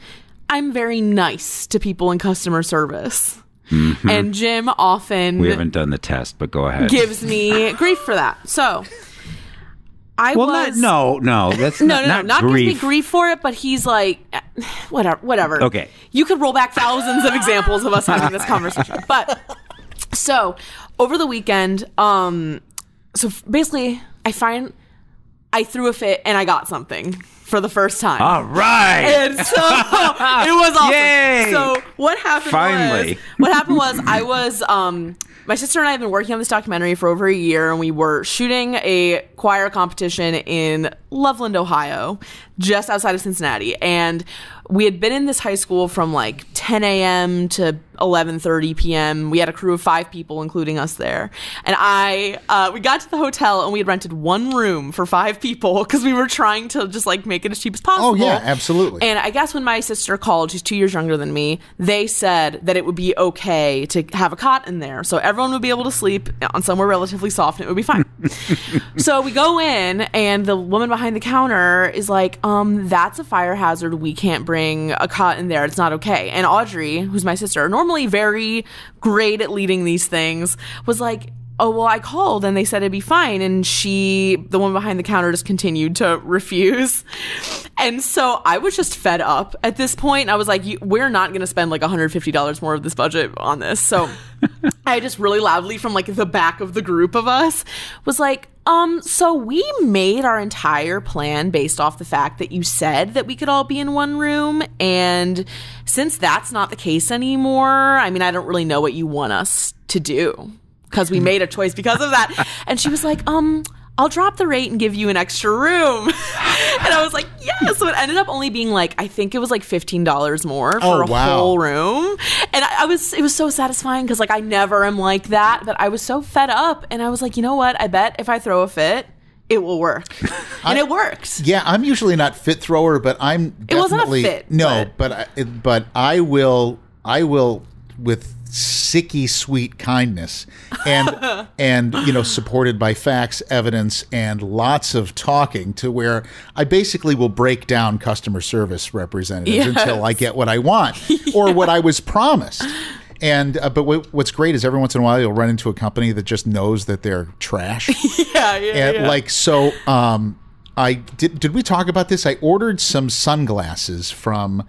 F: I'm very nice to people in customer service. Mm-hmm. And Jim often...
E: We haven't done the test, but go ahead.
F: ...gives me grief for that. So...
E: No, that's not
F: gives me grief for it, but he's like, whatever.
E: Okay.
F: You could roll back thousands of examples of us having this conversation. But, so, over the weekend, so basically, I threw a fit and I got something for the first time.
E: All right.
F: And so, it was awesome.
E: Yay.
F: So, what happened was, I was... my sister and I have been working on this documentary for over a year, and we were shooting a choir competition in Loveland, Ohio, just outside of Cincinnati. And we had been in this high school from like 10 a.m. to 11:30 p.m. We had a crew of 5 people, including us there. And we got to the hotel, and we had rented one room for 5 people because we were trying to just like make it as cheap as possible.
D: Oh, yeah, absolutely.
F: And I guess when my sister called, she's 2 years younger than me, they said that it would be okay to have a cot in there. So everyone would be able to sleep on somewhere relatively soft, and it would be fine. So we go in, and the woman behind the counter is like, that's a fire hazard. We can't bring a cot in there. It's not okay. And Audrey, who's my sister, normally very great at leading these things, was like, oh, well, I called and they said it'd be fine. And the woman behind the counter, just continued to refuse. And so I was just fed up at this point. I was like, we're not going to spend like $150 more of this budget on this. So I just really loudly from like the back of the group of us was like, so we made our entire plan based off the fact that you said that we could all be in one room. And since that's not the case anymore, I mean, I don't really know what you want us to do, because we made a choice because of that. And she was like, I'll drop the rate and give you an extra room. And I was like, yeah. So it ended up only being like, I think it was like $15 more for a whole room. And it was so satisfying because like I never am like that, but I was so fed up, and I was like, you know what? I bet if I throw a fit, it will work. And it worked.
D: Yeah, I'm usually not fit thrower, but I'm definitely...
F: It wasn't a fit.
D: No, but I will with sicky sweet kindness and supported by facts, evidence, and lots of talking, to where I basically will break down customer service representatives until I get what I want or what I was promised. And but what's great is every once in a while you'll run into a company that just knows that they're trash. Like, so did we talk about this? I ordered some sunglasses from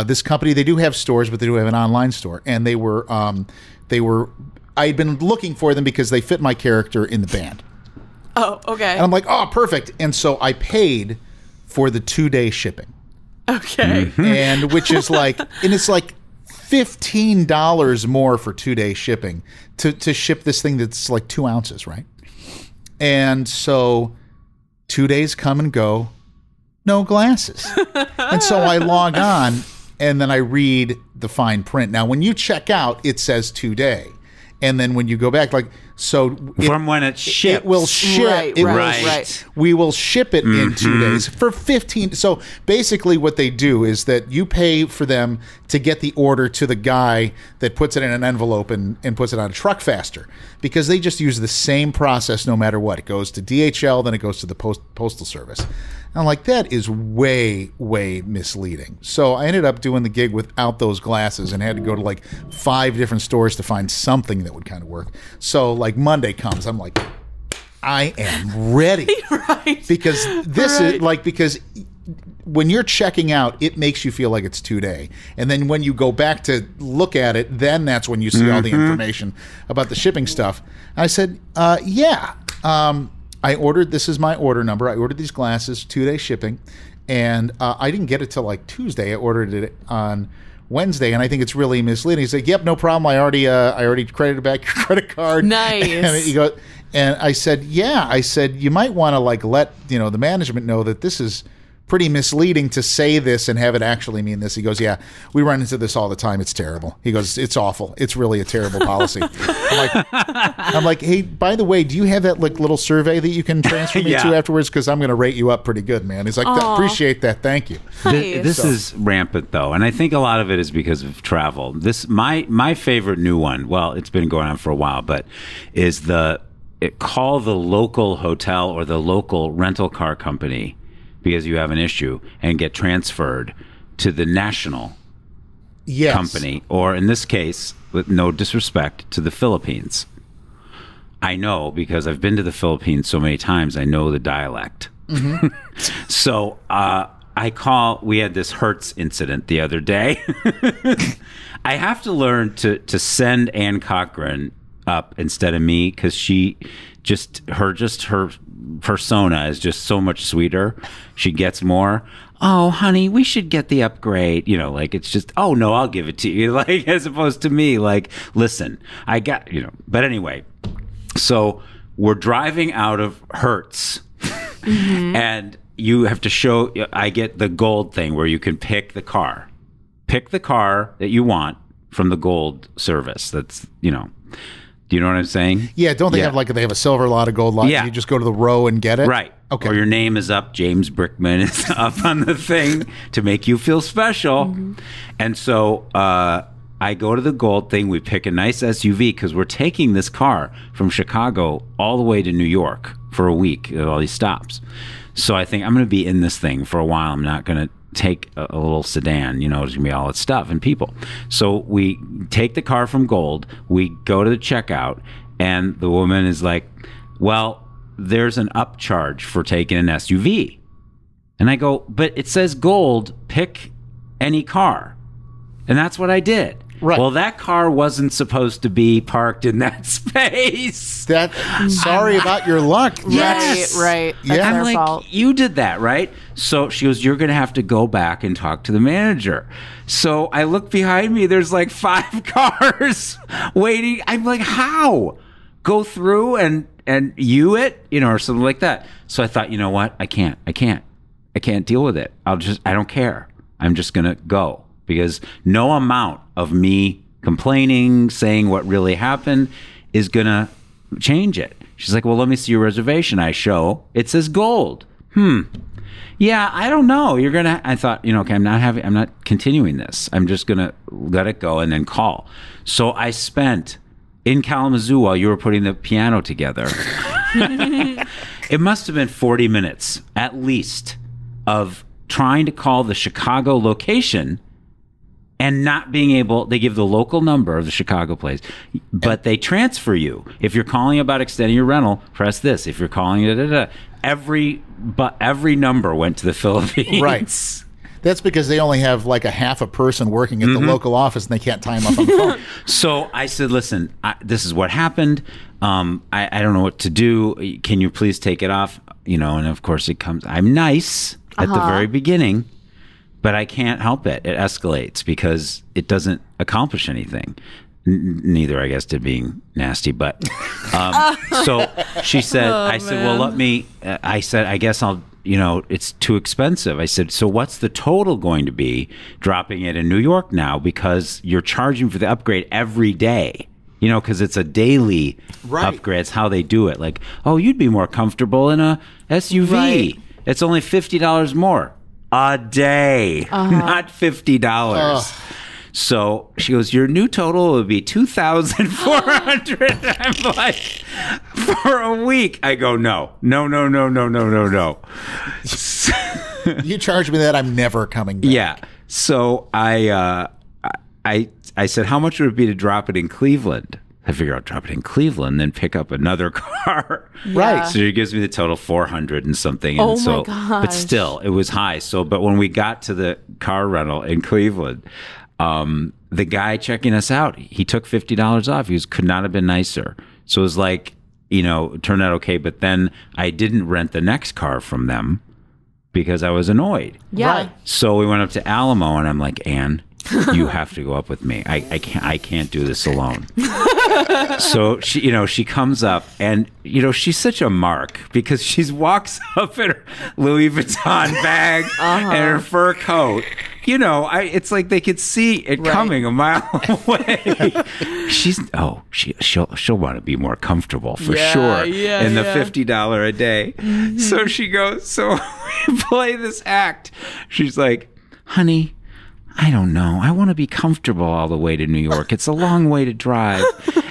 D: this company. They do have stores, but they do have an online store, and they were I had been looking for them because they fit my character in the band.
F: Oh, okay.
D: And I'm like, oh, perfect. And so I paid for the 2-day shipping.
F: Okay.
D: And which is like, and it's like $15 more for 2-day shipping to ship this thing that's like 2 ounces, right? And so 2 days come and go, no glasses. And so I log on and then I read the fine print. Now, when you check out, it says 2-day. And then when you go back, like, so
E: from when it ships,
D: it will ship.
F: Right.
D: We will ship it in 2 days for 15. So basically, what they do is that you pay for them to get the order to the guy that puts it in an envelope and puts it on a truck faster, because they just use the same process no matter what. It goes to DHL, then it goes to the postal service. And I'm like, that is way, way misleading. So I ended up doing the gig without those glasses and had to go to like 5 different stores to find something that would kind of work. So like Monday comes, I'm like, I am ready.
F: Right.
D: Because this is like, because when you're checking out, it makes you feel like it's 2-day. And then when you go back to look at it, then that's when you see all the information about the shipping stuff. I said, yeah. I ordered, this is my order number. I ordered these glasses, 2-day shipping, and I didn't get it till like Tuesday. I ordered it on Wednesday, and I think it's really misleading. He's like, "Yep, no problem. I already credited back your credit card."
F: Nice.
D: And he goes, and I said, "Yeah." I said, "You might want to like let the management know that this is pretty misleading to say this and have it actually mean this." He goes, "Yeah, we run into this all the time. It's terrible." He goes, "It's awful. It's really a terrible policy." I'm like, "Hey, by the way, do you have that like little survey that you can transfer me to afterwards? Because I'm going to rate you up pretty good, man." He's like, "Appreciate that. Thank you."
E: This is rampant though, and I think a lot of it is because of travel. This my favorite new one. Well, it's been going on for a while, but is call the local hotel or the local rental car company because you have an issue and get transferred to the national company, or in this case, with no disrespect, to the Philippines. I know because I've been to the Philippines so many times, I know the dialect. So we had this Hertz incident the other day. I have to learn to send Ann Cochran up instead of me, because her persona is just so much sweeter. She gets more, "Oh, honey, we should get the upgrade." Like it's just, "Oh no, I'll give it to you." Like, as opposed to me, like, "Listen, I got," But anyway, so we're driving out of Hertz, and you have to I get the gold thing where you can pick the car that you want from the gold service. That's, do you know what I'm saying?
D: Yeah, don't they have they have a silver lot, a gold lot? Yeah. You just go to the row and get it?
E: Right.
D: Okay.
E: Or your name is up, James Brickman is up on the thing to make you feel special. And so I go to the gold thing. We pick a nice SUV because we're taking this car from Chicago all the way to New York for a week at all these stops. So I think I'm going to be in this thing for a while. I'm not going to take a little sedan, there's going to be all its stuff and people. So we take the car from Gold, we go to the checkout, and the woman is like, "Well, there's an upcharge for taking an SUV." And I go, "But it says Gold, pick any car." And that's what I did. Right. Well, that car wasn't supposed to be parked in that space.
D: Sorry about your luck.
F: Yes. Right. That's
E: I'm
F: their
E: like,
F: fault.
E: "You did that, right?" So she goes, "You're going to have to go back and talk to the manager." So I look behind me. There's like 5 cars waiting. I'm like, how? Go through and you it, or something like that. So I thought, you know what? I can't deal with it. I don't care. I'm just going to go. Because no amount of me complaining, saying what really happened is going to change it. She's like, "Well, let me see your reservation." I show. It says Gold. Yeah, I don't know. You're going to... I thought, okay, I'm not continuing this. I'm just going to let it go and then call. So I spent in Kalamazoo while you were putting the piano together. It must have been 40 minutes at least of trying to call the Chicago location and not being able. They give the local number of the Chicago place, but they transfer you. If you're calling about extending your rental, press this. If you're calling every number went to the Philippines.
D: Right. That's because they only have like a half a person working at the local office and they can't tie them up on the phone.
E: So I said, "Listen, this is what happened. I don't know what to do. Can you please take it off?" And of course it comes. I'm nice. at the very beginning, but I can't help it. It escalates because it doesn't accomplish anything. Neither, I guess, did being nasty. But so she said, I said, well, I said, I guess I'll, it's too expensive. I said, so what's the total going to be dropping it in New York now? Because you're charging for the upgrade every day, because it's a daily upgrade. It's how they do it. Like, oh, you'd be more comfortable in a SUV. Right. It's only $50 more a day, not $50. So she goes, your new total would be $2,400. I'm like, for a week. I go, no.
D: You charge me that, I'm never coming back.
E: Yeah. So I said, how much would it be to drop it in Cleveland? I figure I'll drop it in Cleveland, then pick up another car.
D: Right.
E: So she gives me the total 400 and something. And
F: my gosh.
E: But still, it was high. But when we got to the car rental in Cleveland, the guy checking us out, he took $50 off. He could not have been nicer. So it was like, it turned out okay. But then I didn't rent the next car from them because I was annoyed.
F: Yeah.
D: Right.
E: So we went up to Alamo, and I'm like, Ann, you have to go up with me. I can't do this alone. So she comes up, and she's such a mark because she walks up in her Louis Vuitton bag and her fur coat. It's like they could see it coming a mile away. She'll want to be more comfortable for sure in the $50 a day. Mm-hmm. So she goes, so we play this act. She's like, honey, I don't know. I want to be comfortable all the way to New York. It's a long way to drive.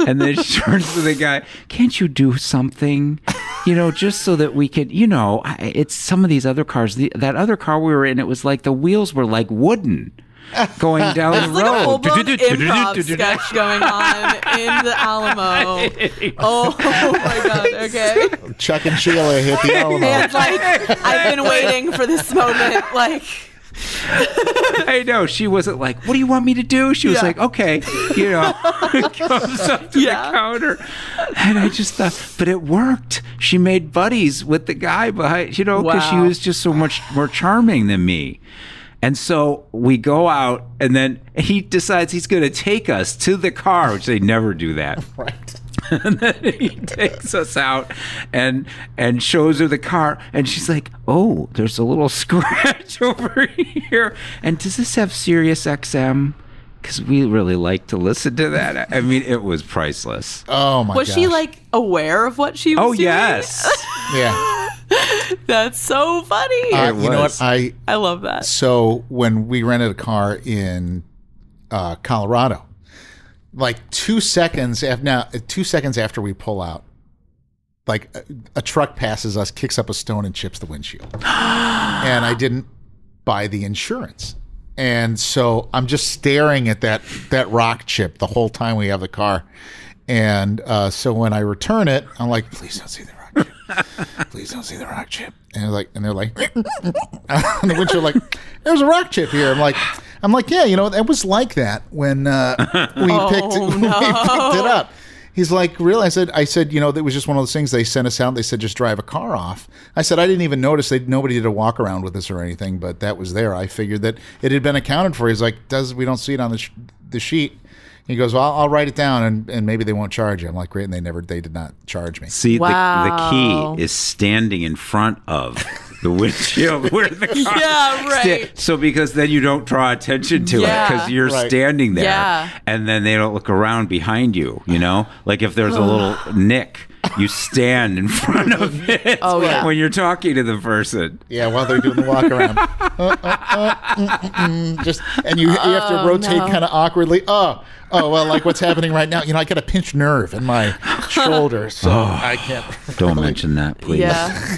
E: And then she turns to the guy, can't you do something? Just so that we could, it's some of these other cars. That other car we were in, it was like the wheels were like wooden going down the road.
F: It's like a full-blown improv sketch going on in the Alamo. Oh my God, okay.
D: Chuck and Sheila hit the Alamo.
F: And I've been waiting for this moment,
E: I know. She wasn't like, what do you want me to do? She was like, okay, comes up to the counter. And I just thought, but it worked. She made buddies with the guy behind, because she was just so much more charming than me. And so we go out, and then he decides he's going to take us to the car, which they never do that.
D: Right.
E: And then he takes us out and shows her the car, and she's like, oh, there's a little scratch over here. And does this have Sirius XM? Because we really like to listen to that. I mean, it was priceless.
D: Oh my gosh.
F: Was she aware of what she was doing?
E: Yes.
D: Yeah.
F: That's so funny.
D: You know what? I
F: love that.
D: So when we rented a car in Colorado, 2 seconds after we pull out, a truck passes us, kicks up a stone, and chips the windshield. And I didn't buy the insurance. And so I'm just staring at that rock chip the whole time we have the car. And so when I return it, I'm like, please don't see the rock chip. Please don't see the rock chip. And they're like, on the windshield, there's a rock chip here. I'm like, yeah, it was like that when we picked it up. He's like, really? I said, it was just one of those things. They sent us out. They said, just drive a car off. I said, I didn't even notice. Nobody did a walk around with us or anything, but that was there. I figured that it had been accounted for. He's like, we don't see it on the sheet. He goes, well, I'll write it down, and maybe they won't charge you. I'm like, great, and they did not charge me.
E: See, the key is standing in front of the windshield where the car so because then you don't draw attention to it because you're standing there, and then they don't look around behind you. Like if there's a little nick, you stand in front of it when you're talking to the person.
D: Yeah, while they're doing the walk around, and you have to rotate kind of awkwardly. Oh, well, what's happening right now? I got a pinched nerve in my shoulder, so I can't.
E: Don't mention that, please.
F: Yeah.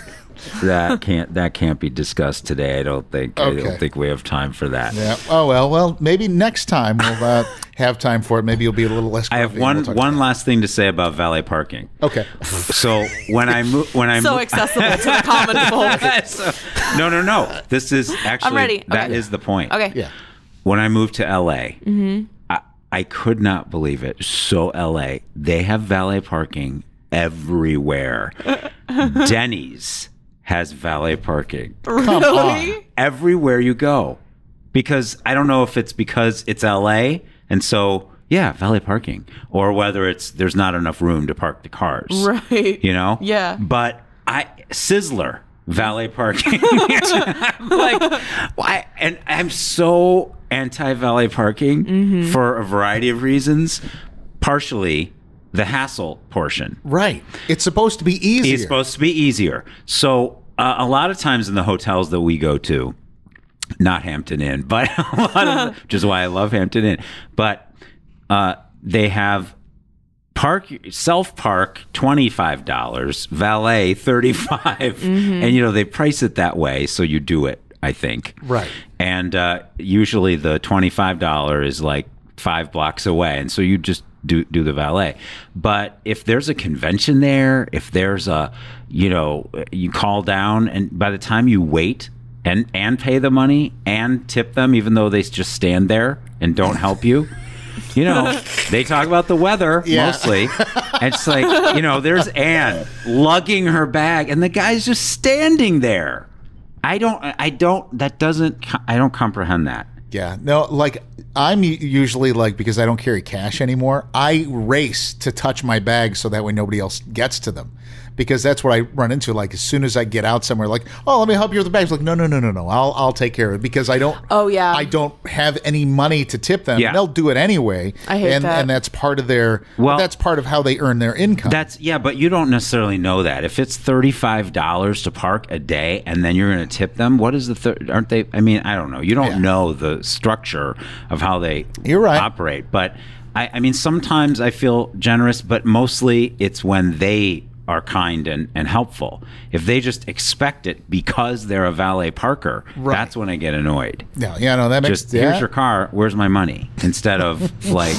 E: That can't be discussed today. I don't think.
D: Okay.
E: I don't think we have time for that.
D: Yeah. Oh well. Maybe next time we'll have time for it. Maybe you'll be a little less.
E: I have one last thing to say about valet parking.
D: Okay.
E: So when I
F: so accessible to the common folk.
E: No. This is actually
F: I'm ready.
E: That is the point.
F: Okay.
D: Yeah.
E: When I moved to LA, I could not believe it. So LA, they have valet parking everywhere. Denny's has valet parking.
F: Really?
E: Everywhere you go. Because I don't know if it's because it's LA and so valet parking, or whether it's there's not enough room to park the cars.
F: Right.
E: You know?
F: Yeah.
E: But Sizzler valet parking. Like, why? And I'm so anti-valet parking for a variety of reasons. Partially the hassle portion.
D: Right. It's supposed to be easier.
E: It's supposed to be easier. So a lot of times in the hotels that we go to, not Hampton Inn, but which is why I love Hampton Inn, but they have self-park $25, valet $35, and they price it that way, so you do it, I think.
D: Right.
E: And usually the $25 is like 5 blocks away, and so you just do the valet. But if there's a convention there, if there's you call down, and by the time you wait and pay the money and tip them, even though they just stand there and don't help you, they talk about the weather mostly. And it's like, there's Anne lugging her bag and the guy's just standing there. I don't comprehend that.
D: Yeah. No, like I'm usually like, because I don't carry cash anymore, I race to touch my bags so that way nobody else gets to them. Because that's what I run into. Like as soon as I get out somewhere, like, oh, let me help you with the bags. Like, no. I'll take care of it because I don't.
F: Oh yeah.
D: I don't have any money to tip them.
E: Yeah.
D: And they'll do it anyway.
F: I hate that.
D: And that's part of their. Well, that's part of how they earn their income.
E: But you don't necessarily know that. If it's $35 to park a day and then you're going to tip them, what is aren't they? I mean, I don't know. You don't know the structure of how they operate. But I mean, sometimes I feel generous, but mostly it's when they are kind and helpful. If they just expect it because they're a valet parker, that's when I get annoyed.
D: No, that makes
E: just here's your car, where's my money? Instead of like,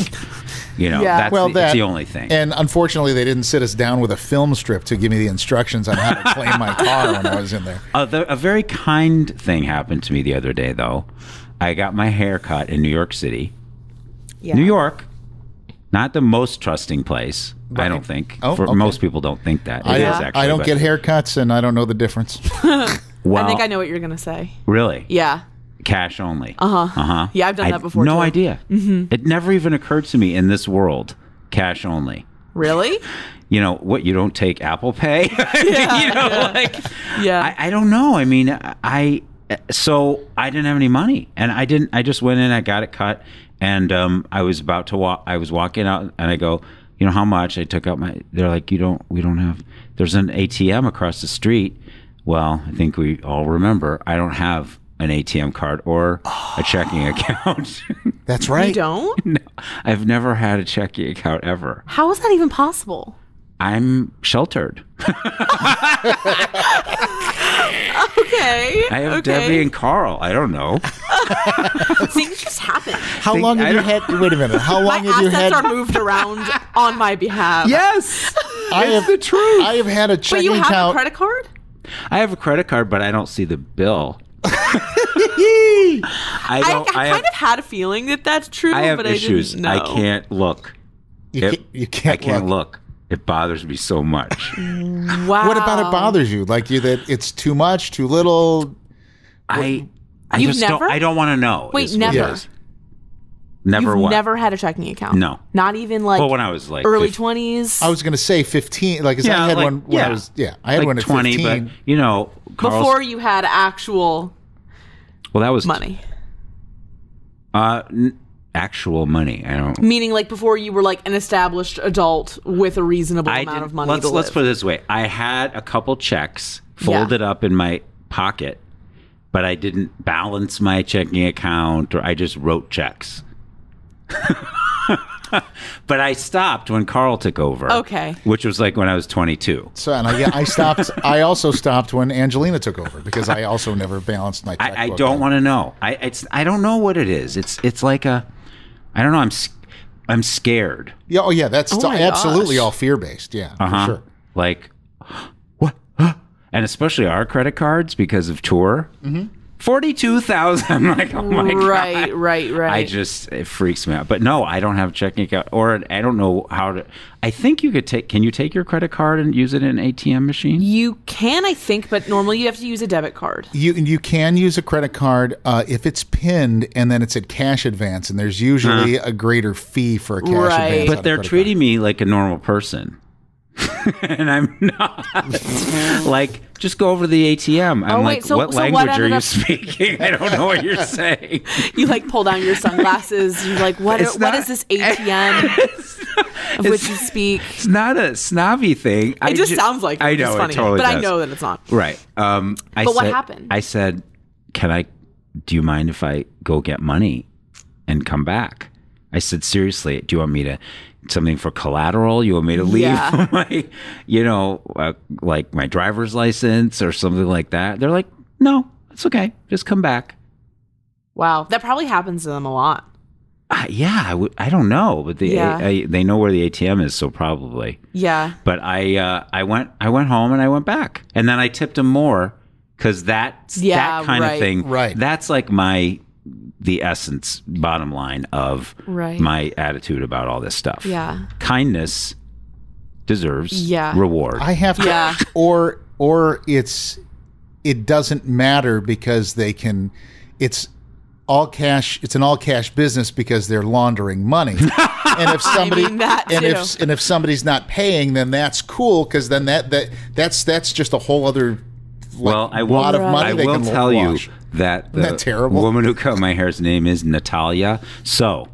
E: that's the only thing.
D: And unfortunately, they didn't sit us down with a film strip to give me the instructions on how to claim my car when I was in there.
E: A very kind thing happened to me the other day, though. I got my hair cut in New York City. Yeah. New York, not the most trusting place. Right. I don't think. Most people don't think that. It is actually.
D: I don't get haircuts, and I don't know the difference.
F: Well, I think I know what you're going to say.
E: Really?
F: Yeah.
E: Cash only.
F: Yeah, I've done that before.
E: No idea. It never even occurred to me in this world. Cash only.
F: Really?
E: What? You don't take Apple Pay?
F: Yeah.
E: I don't know. I mean, so I didn't have any money, and I just went in. I got it cut, and I was about to walk. I was walking out, and I go, how much? I took out they're like, we don't have, there's an ATM across the street. Well, I think we all remember, I don't have an ATM card or a checking account.
D: That's right.
F: You don't?
E: No, I've never had a checking account ever.
F: How is that even possible?
E: I'm sheltered.
F: Okay.
E: I have Debbie and Carl. I don't know.
F: Things just happen.
D: How long have you had? Wait a minute. How long have you had?
F: My assets are moved around on my behalf.
E: Yes,
D: it's
E: the truth.
D: I have had a checking account.
F: But you have a credit card?
E: I have a credit card, but I don't see the bill.
F: I kind of had a feeling that that's true, but
E: issues.
F: I didn't know.
E: I can't look.
D: You can't
E: look. It bothers me so much.
F: Wow.
D: What about it bothers you? Like that it's too much, too little?
E: I don't want to know.
F: Wait, never?
E: Yes. Never
F: You've
E: what?
F: Never had a checking account?
E: No.
F: Not even like
E: when I was like
F: early 20s?
D: I was going to say 15. Like, I had one when I was, I had one at
E: 20,
D: 15.
E: But,
F: before you had actual
E: that was
F: money.
E: Actual money. I don't.
F: Meaning like before you were like an established adult with a reasonable amount of money to live.
E: Let's put it this way. I had a couple checks folded up in my pocket, but I didn't balance my checking account, or I just wrote checks. But I stopped when Carl took over.
F: Okay.
E: Which was like when I was 22.
D: So, and I stopped. I also stopped when Angelina took over because I also never balanced my checkbook.
E: I don't want to know. I don't know what it is. It's like I don't know. I'm scared.
D: Yeah. Oh yeah. That's absolutely
F: gosh.
D: all fear based. Yeah. For sure.
E: Like what? And especially our credit cards because of tour. $42,000. I'm like, oh my God.
F: Right.
E: It freaks me out. But no, I don't have a checking account, or I don't know how to. I think you could can you take your credit card and use it in an ATM machine?
F: You can, I think, but normally you have to use a debit card.
D: You can use a credit card if it's pinned and then it's at cash advance, and there's usually a greater fee for a cash advance.
E: But they're treating me like a normal person. And I'm not. Like, just go over to the ATM. I'm what language are you speaking? I don't know what you're saying.
F: You like pull down your sunglasses. You're like, what is this ATM of which you speak?
E: It's not a snobby thing.
F: It just sounds like it.
E: I know,
F: it's funny,
E: it totally
F: but
E: does.
F: I know that it's not.
E: Right.
F: What happened?
E: I said, do you mind if I go get money and come back? I said, seriously, do you want me to something for collateral? You want me to leave my, like my driver's license or something like that? They're like, no, it's okay. Just come back.
F: Wow. That probably happens to them a lot.
E: I don't know, but they know where the ATM is, so probably.
F: Yeah.
E: But I went home and I went back, and then I tipped them more because that kind of thing.
D: Right.
E: That's like the essence, bottom line of my attitude about all this stuff.
F: Yeah.
E: Kindness deserves reward.
D: I have to, or it doesn't matter because it's all cash. It's an all cash business because they're laundering money. And if somebody if somebody's not paying, then that's cool because then that's just a whole other lot of money.
E: I will tell you that the
D: terrible?
E: woman who cut my hair's name is Natalia. So,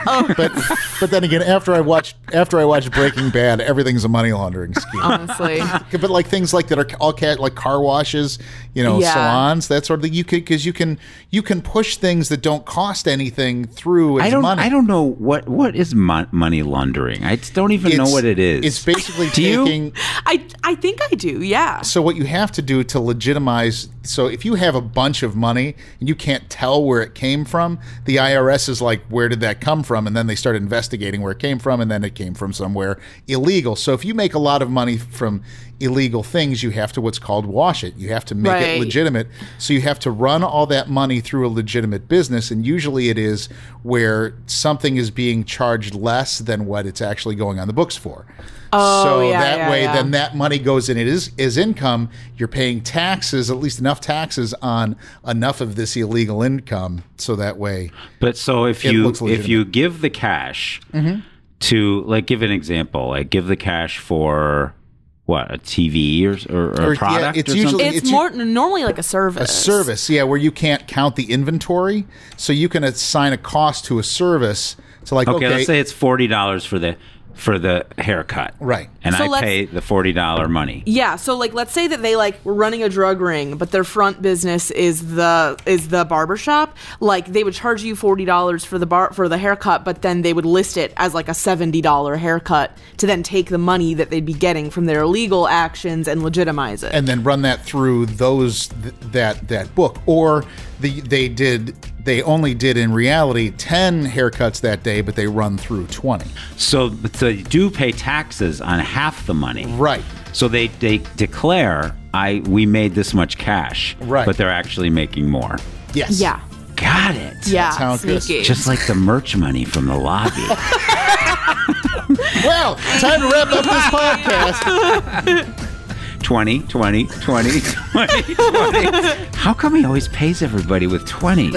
D: but then again, after I watched Breaking Bad, everything's a money laundering scheme.
F: Honestly,
D: but like things like that are all like car washes, salons, that sort of thing. You can push things that don't cost anything through as money.
E: I don't know what is money laundering. I don't even know what it is.
D: It's basically taking.
F: I think I do. Yeah.
D: So what you have to do to legitimize. So if you have a bunch of money and you can't tell where it came from, the IRS is like, where did that come from? And then they start investigating where it came from, and then it came from somewhere illegal. So if you make a lot of money from illegal things, you have to what's called wash it. You have to make it legitimate. So you have to run all that money through a legitimate business, and usually it is where something is being charged less than what it's actually going on the books for. Then that money goes in. It is income. You're paying taxes, at least enough taxes on enough of this illegal income, so that way.
E: But so if you give the cash to, like, give an example, like give the cash for what, a TV or a product?
D: It's
E: or
D: usually
E: something?
F: it's more normally like a service.
D: A service, where you can't count the inventory, so you can assign a cost to a service. So like, okay,
E: let's say it's $40 for the haircut.
D: Right.
E: And I pay the $40 money.
F: Yeah, so like let's say that they were running a drug ring, but their front business is the barbershop. Like they would charge you $40 for the haircut, but then they would list it as like a $70 haircut to then take the money that they'd be getting from their illegal actions and legitimize it.
D: And then run that through that book. Or they only did in reality 10 haircuts that day, but they run through 20.
E: So they do pay taxes on half the money.
D: Right.
E: So they declare we made this much cash.
D: Right.
E: But they're actually making more.
D: Yes.
F: Yeah.
E: Got it.
F: Yeah.
D: That's how it goes.
F: Sneaky.
E: Just like the merch money from the lobby.
D: Well, time to wrap up this podcast.
E: 20. How come he always pays everybody with 20s?